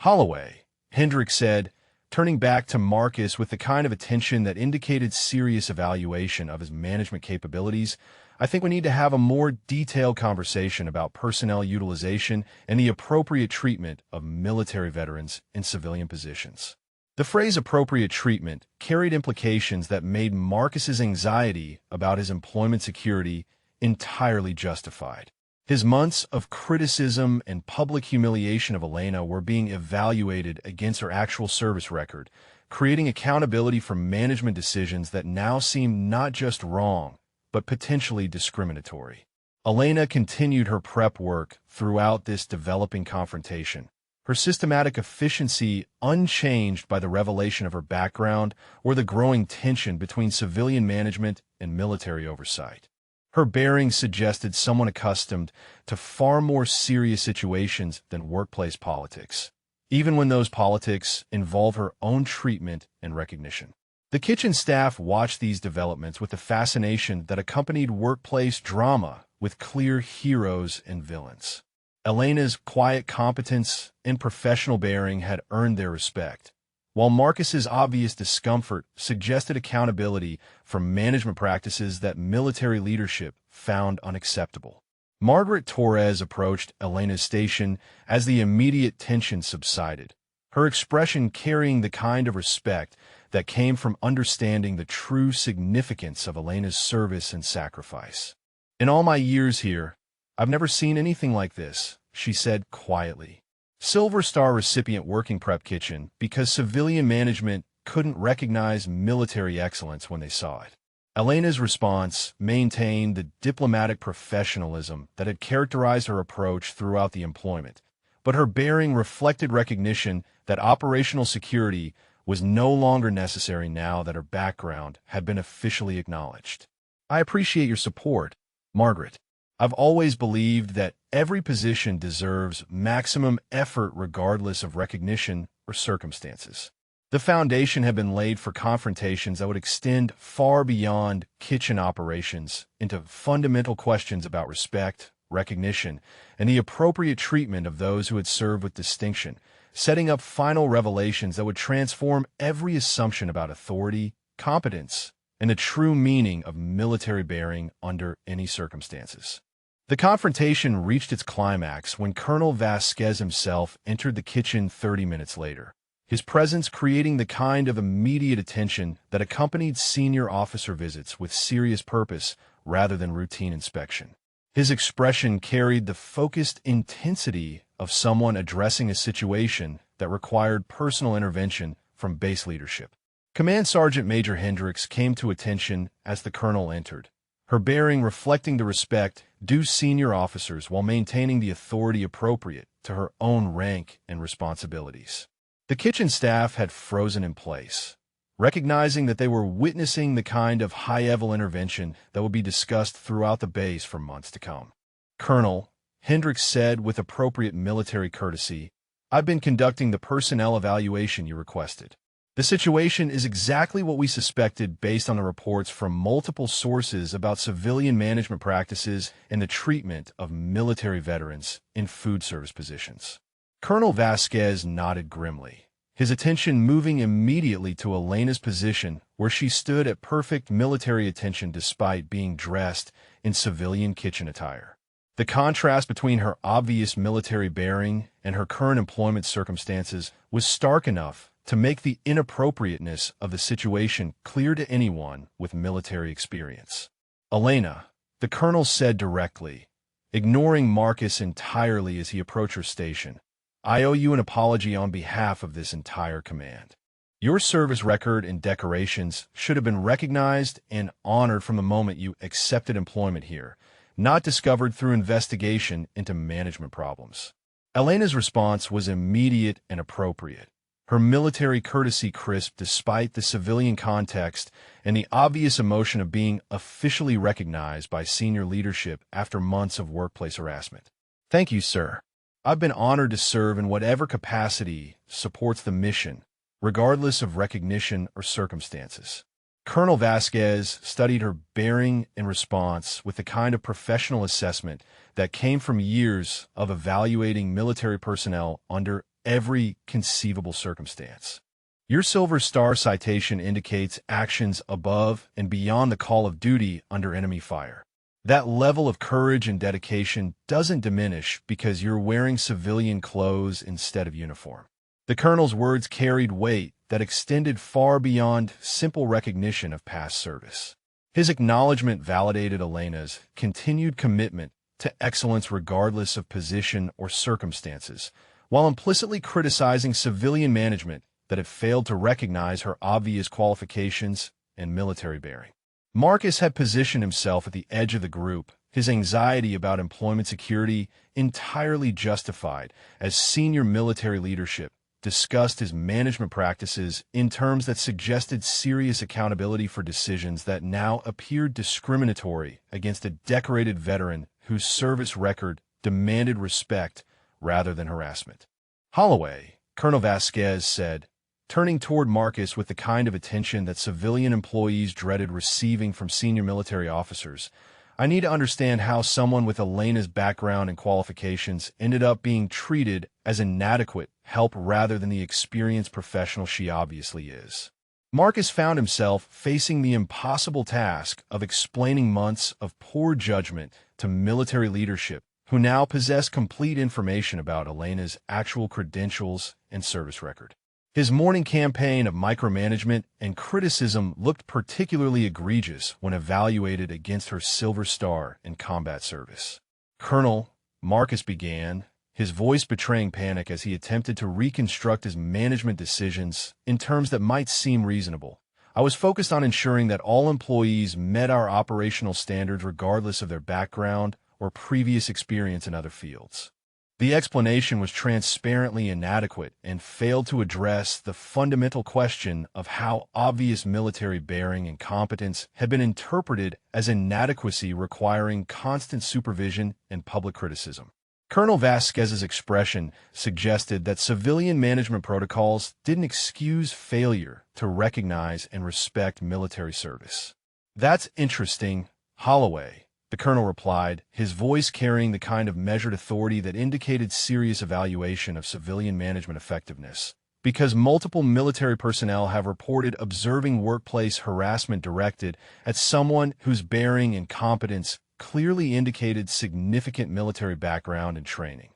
"Holloway," Hendricks said, turning back to Marcus with the kind of attention that indicated serious evaluation of his management capabilities, "I think we need to have a more detailed conversation about personnel utilization and the appropriate treatment of military veterans in civilian positions." The phrase appropriate treatment carried implications that made Marcus's anxiety about his employment security entirely justified. His months of criticism and public humiliation of Elena were being evaluated against her actual service record, creating accountability for management decisions that now seemed not just wrong, but potentially discriminatory. Elena continued her prep work throughout this developing confrontation, her systematic efficiency unchanged by the revelation of her background or the growing tension between civilian management and military oversight. Her bearing suggested someone accustomed to far more serious situations than workplace politics, even when those politics involve her own treatment and recognition. The kitchen staff watched these developments with the fascination that accompanied workplace drama with clear heroes and villains. Elena's quiet competence and professional bearing had earned their respect, while Marcus's obvious discomfort suggested accountability for management practices that military leadership found unacceptable. Margaret Torres approached Elena's station as the immediate tension subsided, her expression carrying the kind of respect that came from understanding the true significance of Elena's service and sacrifice. "In all my years here, I've never seen anything like this," she said quietly. Silver Star recipient working prep kitchen because civilian management couldn't recognize military excellence when they saw it. Elena's response maintained the diplomatic professionalism that had characterized her approach throughout the employment, but her bearing reflected recognition that operational security was no longer necessary now that her background had been officially acknowledged. "I appreciate your support, Margaret. I've always believed that every position deserves maximum effort regardless of recognition or circumstances." The foundation had been laid for confrontations that would extend far beyond kitchen operations into fundamental questions about respect, recognition, and the appropriate treatment of those who had served with distinction, setting up final revelations that would transform every assumption about authority, competence, and the true meaning of military bearing under any circumstances. The confrontation reached its climax when Colonel Vasquez himself entered the kitchen 30 minutes later, his presence creating the kind of immediate attention that accompanied senior officer visits with serious purpose rather than routine inspection. His expression carried the focused intensity of someone addressing a situation that required personal intervention from base leadership. Command Sergeant Major Hendricks came to attention as the colonel entered, her bearing reflecting the respect due senior officers while maintaining the authority appropriate to her own rank and responsibilities. The kitchen staff had frozen in place, recognizing that they were witnessing the kind of high-level intervention that would be discussed throughout the base for months to come. "Colonel," Hendricks said with appropriate military courtesy, "I've been conducting the personnel evaluation you requested. The situation is exactly what we suspected based on the reports from multiple sources about civilian management practices and the treatment of military veterans in food service positions." Colonel Vasquez nodded grimly, his attention moving immediately to Elena's position where she stood at perfect military attention despite being dressed in civilian kitchen attire. The contrast between her obvious military bearing and her current employment circumstances was stark enough to make the inappropriateness of the situation clear to anyone with military experience. "Elena," the colonel said directly, ignoring Marcus entirely as he approached her station, "I owe you an apology on behalf of this entire command. Your service record and decorations should have been recognized and honored from the moment you accepted employment here, not discovered through investigation into management problems." Elena's response was immediate and appropriate, her military courtesy crisp despite the civilian context and the obvious emotion of being officially recognized by senior leadership after months of workplace harassment. "Thank you, sir. I've been honored to serve in whatever capacity supports the mission, regardless of recognition or circumstances." Colonel Vasquez studied her bearing and response with the kind of professional assessment that came from years of evaluating military personnel under every conceivable circumstance. "Your Silver Star citation indicates actions above and beyond the call of duty under enemy fire. That level of courage and dedication doesn't diminish because you're wearing civilian clothes instead of uniform." The colonel's words carried weight that extended far beyond simple recognition of past service. His acknowledgement validated Elena's continued commitment to excellence regardless of position or circumstances, while implicitly criticizing civilian management that had failed to recognize her obvious qualifications and military bearing. Marcus had positioned himself at the edge of the group, his anxiety about employment security entirely justified as senior military leadership discussed his management practices in terms that suggested serious accountability for decisions that now appeared discriminatory against a decorated veteran whose service record demanded respect rather than harassment. "Holloway," Colonel Vasquez said, turning toward Marcus with the kind of attention that civilian employees dreaded receiving from senior military officers. "I need to understand how someone with Elena's background and qualifications ended up being treated as inadequate help rather than the experienced professional she obviously is." Marcus found himself facing the impossible task of explaining months of poor judgment to military leadership, who now possessed complete information about Elena's actual credentials and service record. His morning campaign of micromanagement and criticism looked particularly egregious when evaluated against her Silver Star in combat service. "Colonel," Marcus began, his voice betraying panic as he attempted to reconstruct his management decisions in terms that might seem reasonable. "I was focused on ensuring that all employees met our operational standards regardless of their background or previous experience in other fields." The explanation was transparently inadequate and failed to address the fundamental question of how obvious military bearing and competence had been interpreted as inadequacy requiring constant supervision and public criticism. Colonel Vasquez's expression suggested that civilian management protocols didn't excuse failure to recognize and respect military service. "That's interesting, Holloway," the colonel replied, his voice carrying the kind of measured authority that indicated serious evaluation of civilian management effectiveness. "Because multiple military personnel have reported observing workplace harassment directed at someone whose bearing and competence clearly indicated significant military background and training."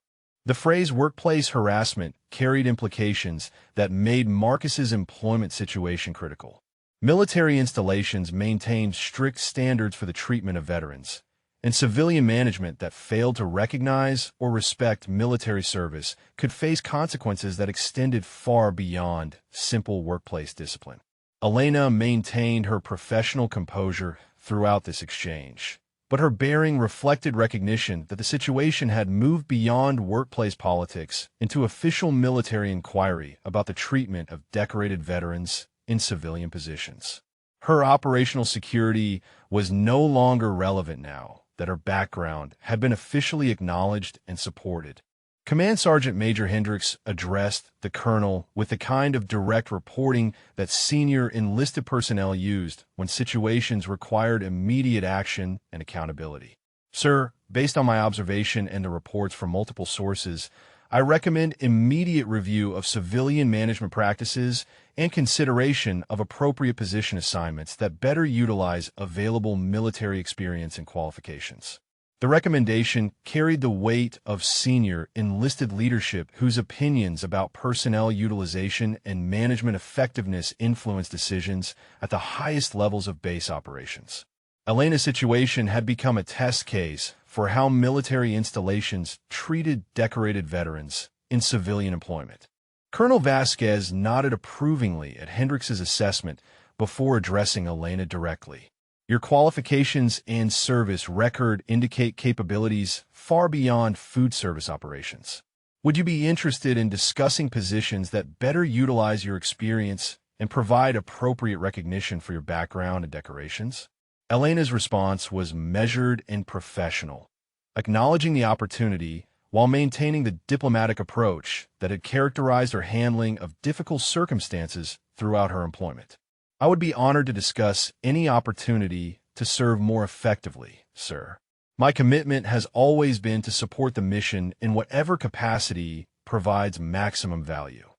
The phrase workplace harassment carried implications that made Marcus's employment situation critical. Military installations maintained strict standards for the treatment of veterans, and civilian management that failed to recognize or respect military service could face consequences that extended far beyond simple workplace discipline. Elena maintained her professional composure throughout this exchange, but her bearing reflected recognition that the situation had moved beyond workplace politics into official military inquiry about the treatment of decorated veterans in civilian positions. Her operational security was no longer relevant now that her background had been officially acknowledged and supported. Command Sergeant Major Hendricks addressed the colonel with the kind of direct reporting that senior enlisted personnel used when situations required immediate action and accountability. "Sir, based on my observation and the reports from multiple sources, I recommend immediate review of civilian management practices and consideration of appropriate position assignments that better utilize available military experience and qualifications." The recommendation carried the weight of senior enlisted leadership whose opinions about personnel utilization and management effectiveness influenced decisions at the highest levels of base operations. Elena's situation had become a test case for how military installations treated decorated veterans in civilian employment. Colonel Vasquez nodded approvingly at Hendricks's assessment before addressing Elena directly. "Your qualifications and service record indicate capabilities far beyond food service operations. Would you be interested in discussing positions that better utilize your experience and provide appropriate recognition for your background and decorations?" Elena's response was measured and professional, acknowledging the opportunity while maintaining the diplomatic approach that had characterized her handling of difficult circumstances throughout her employment. "I would be honored to discuss any opportunity to serve more effectively, sir. My commitment has always been to support the mission in whatever capacity provides maximum value."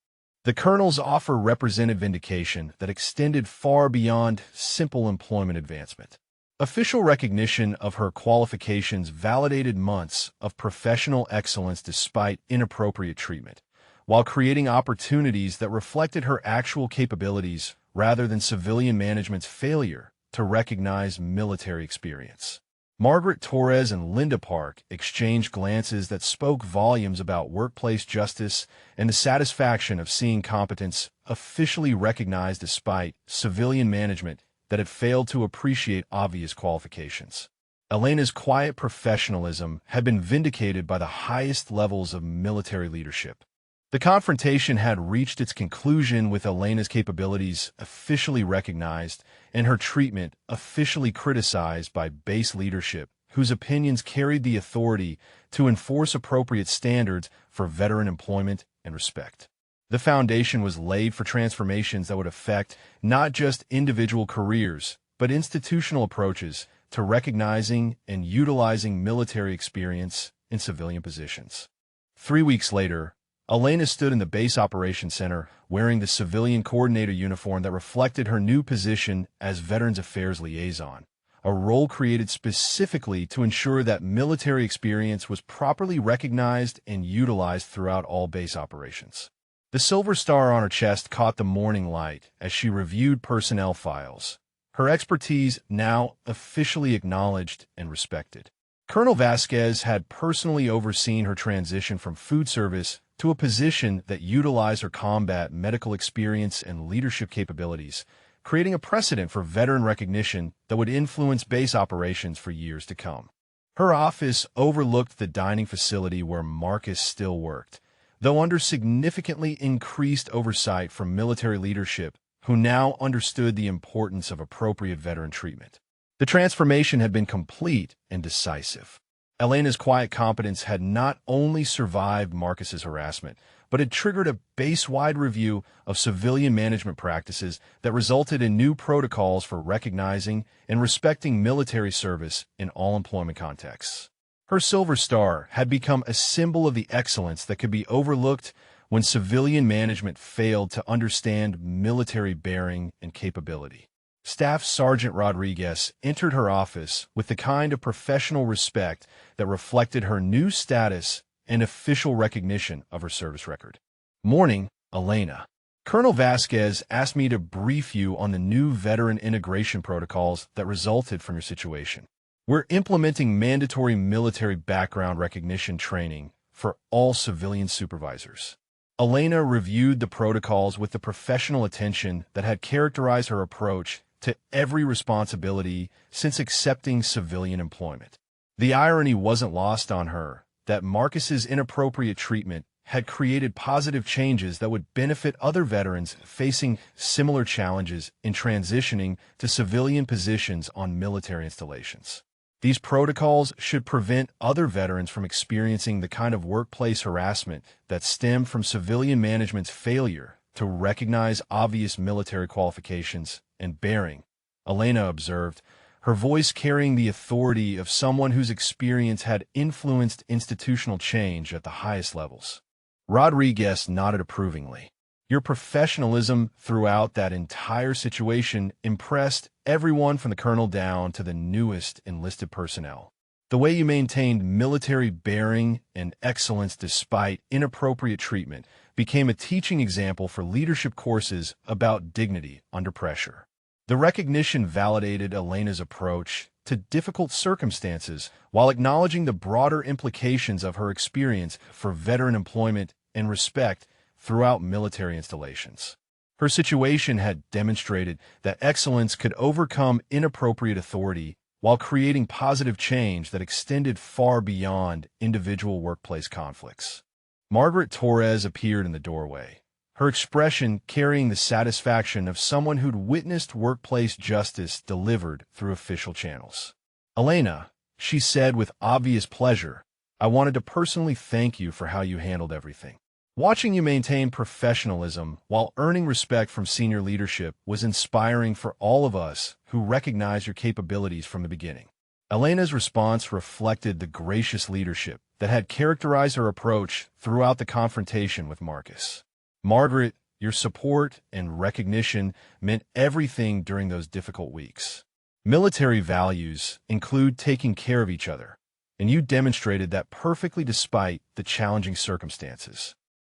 The colonel's offer represented vindication that extended far beyond simple employment advancement. Official recognition of her qualifications validated months of professional excellence despite inappropriate treatment, while creating opportunities that reflected her actual capabilities rather than civilian management's failure to recognize military experience. Margaret Torres and Linda Park exchanged glances that spoke volumes about workplace justice and the satisfaction of seeing competence officially recognized despite civilian management that had failed to appreciate obvious qualifications. Elena's quiet professionalism had been vindicated by the highest levels of military leadership. The confrontation had reached its conclusion with Elena's capabilities officially recognized and her treatment officially criticized by base leadership, whose opinions carried the authority to enforce appropriate standards for veteran employment and respect. The foundation was laid for transformations that would affect not just individual careers, but institutional approaches to recognizing and utilizing military experience in civilian positions. 3 weeks later, Elena stood in the Base Operations Center wearing the civilian coordinator uniform that reflected her new position as Veterans Affairs Liaison, a role created specifically to ensure that military experience was properly recognized and utilized throughout all base operations. The silver star on her chest caught the morning light as she reviewed personnel files, her expertise now officially acknowledged and respected. Colonel Vasquez had personally overseen her transition from food service to a position that utilized her combat medical experience and leadership capabilities, creating a precedent for veteran recognition that would influence base operations for years to come. Her office overlooked the dining facility where Marcus still worked, though under significantly increased oversight from military leadership, who now understood the importance of appropriate veteran treatment. The transformation had been complete and decisive. Elena's quiet competence had not only survived Marcus's harassment, but had triggered a base-wide review of civilian management practices that resulted in new protocols for recognizing and respecting military service in all employment contexts. Her silver star had become a symbol of the excellence that could be overlooked when civilian management failed to understand military bearing and capability. Staff Sergeant Rodriguez entered her office with the kind of professional respect that reflected her new status and official recognition of her service record. Morning, Elena. Colonel Vasquez asked me to brief you on the new veteran integration protocols that resulted from your situation. We're implementing mandatory military background recognition training for all civilian supervisors. Elena reviewed the protocols with the professional attention that had characterized her approach to every responsibility since accepting civilian employment. The irony wasn't lost on her that Marcus's inappropriate treatment had created positive changes that would benefit other veterans facing similar challenges in transitioning to civilian positions on military installations. These protocols should prevent other veterans from experiencing the kind of workplace harassment that stemmed from civilian management's failure to recognize obvious military qualifications and bearing, Elena observed, her voice carrying the authority of someone whose experience had influenced institutional change at the highest levels. Rodriguez nodded approvingly. Your professionalism throughout that entire situation impressed everyone from the colonel down to the newest enlisted personnel. The way you maintained military bearing and excellence despite inappropriate treatment became a teaching example for leadership courses about dignity under pressure. The recognition validated Elena's approach to difficult circumstances while acknowledging the broader implications of her experience for veteran employment and respect throughout military installations. Her situation had demonstrated that excellence could overcome inappropriate authority while creating positive change that extended far beyond individual workplace conflicts. Margaret Torres appeared in the doorway, her expression carrying the satisfaction of someone who'd witnessed workplace justice delivered through official channels. Elena, she said with obvious pleasure, I wanted to personally thank you for how you handled everything. Watching you maintain professionalism while earning respect from senior leadership was inspiring for all of us who recognize your capabilities from the beginning. Elena's response reflected the gracious leadership that had characterized her approach throughout the confrontation with Marcus. Margaret, your support and recognition meant everything during those difficult weeks. Military values include taking care of each other, and you demonstrated that perfectly despite the challenging circumstances.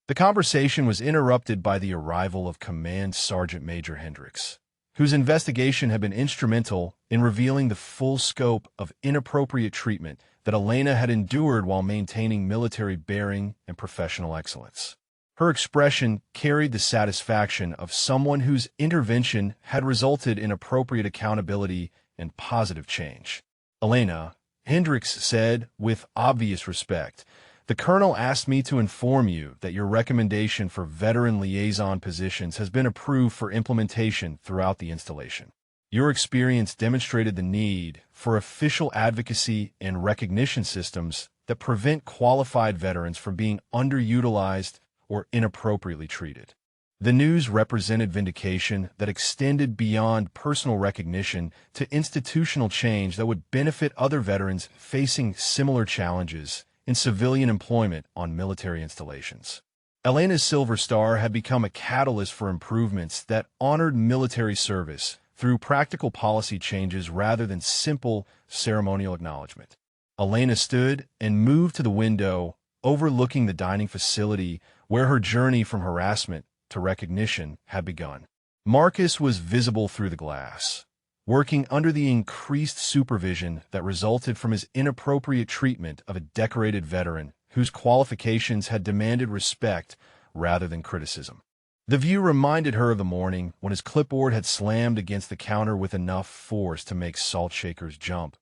The conversation was interrupted by the arrival of Command Sergeant Major Hendricks, whose investigation had been instrumental in revealing the full scope of inappropriate treatment that Elena had endured while maintaining military bearing and professional excellence. Her expression carried the satisfaction of someone whose intervention had resulted in appropriate accountability and positive change. Elena, Hendricks said with obvious respect, the colonel asked me to inform you that your recommendation for veteran liaison positions has been approved for implementation throughout the installation. Your experience demonstrated the need for official advocacy and recognition systems that prevent qualified veterans from being underutilized or inappropriately treated. The news represented vindication that extended beyond personal recognition to institutional change that would benefit other veterans facing similar challenges in civilian employment on military installations. Elena's Silver Star had become a catalyst for improvements that honored military service through practical policy changes rather than simple ceremonial acknowledgement. Elena stood and moved to the window, overlooking the dining facility where her journey from harassment to recognition had begun. Marcus was visible through the glass, working under the increased supervision that resulted from his inappropriate treatment of a decorated veteran whose qualifications had demanded respect rather than criticism. The view reminded her of the morning when his clipboard had slammed against the counter with enough force to make salt shakers jump,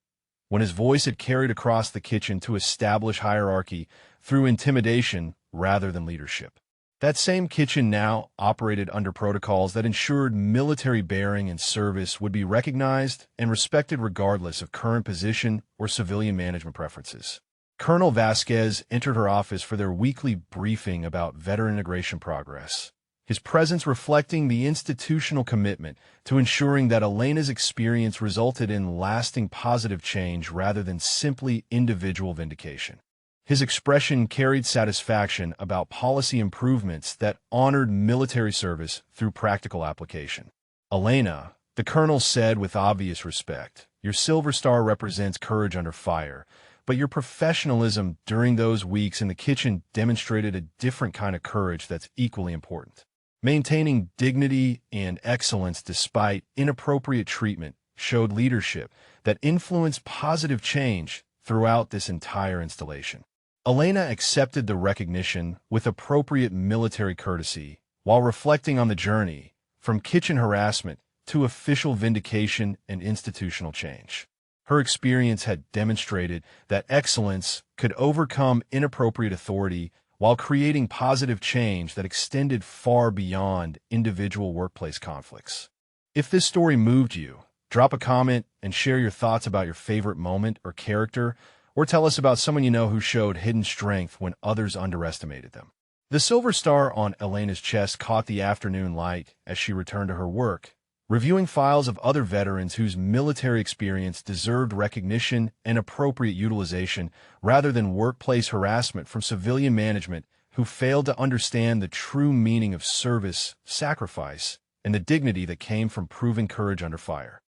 when his voice had carried across the kitchen to establish hierarchy through intimidation rather than leadership. That same kitchen now operated under protocols that ensured military bearing and service would be recognized and respected regardless of current position or civilian management preferences. Colonel Vasquez entered her office for their weekly briefing about veteran integration progress, his presence reflecting the institutional commitment to ensuring that Elena's experience resulted in lasting positive change rather than simply individual vindication. His expression carried satisfaction about policy improvements that honored military service through practical application. "Elena," the colonel said with obvious respect, "your Silver Star represents courage under fire, but your professionalism during those weeks in the kitchen demonstrated a different kind of courage that's equally important. Maintaining dignity and excellence despite inappropriate treatment showed leadership that influenced positive change throughout this entire installation." Elena accepted the recognition with appropriate military courtesy while reflecting on the journey from kitchen harassment to official vindication and institutional change. Her experience had demonstrated that excellence could overcome inappropriate authority while creating positive change that extended far beyond individual workplace conflicts. If this story moved you, drop a comment and share your thoughts about your favorite moment or character, or tell us about someone you know who showed hidden strength when others underestimated them. The Silver Star on Elena's chest caught the afternoon light as she returned to her work, reviewing files of other veterans whose military experience deserved recognition and appropriate utilization rather than workplace harassment from civilian management who failed to understand the true meaning of service, sacrifice, and the dignity that came from proving courage under fire.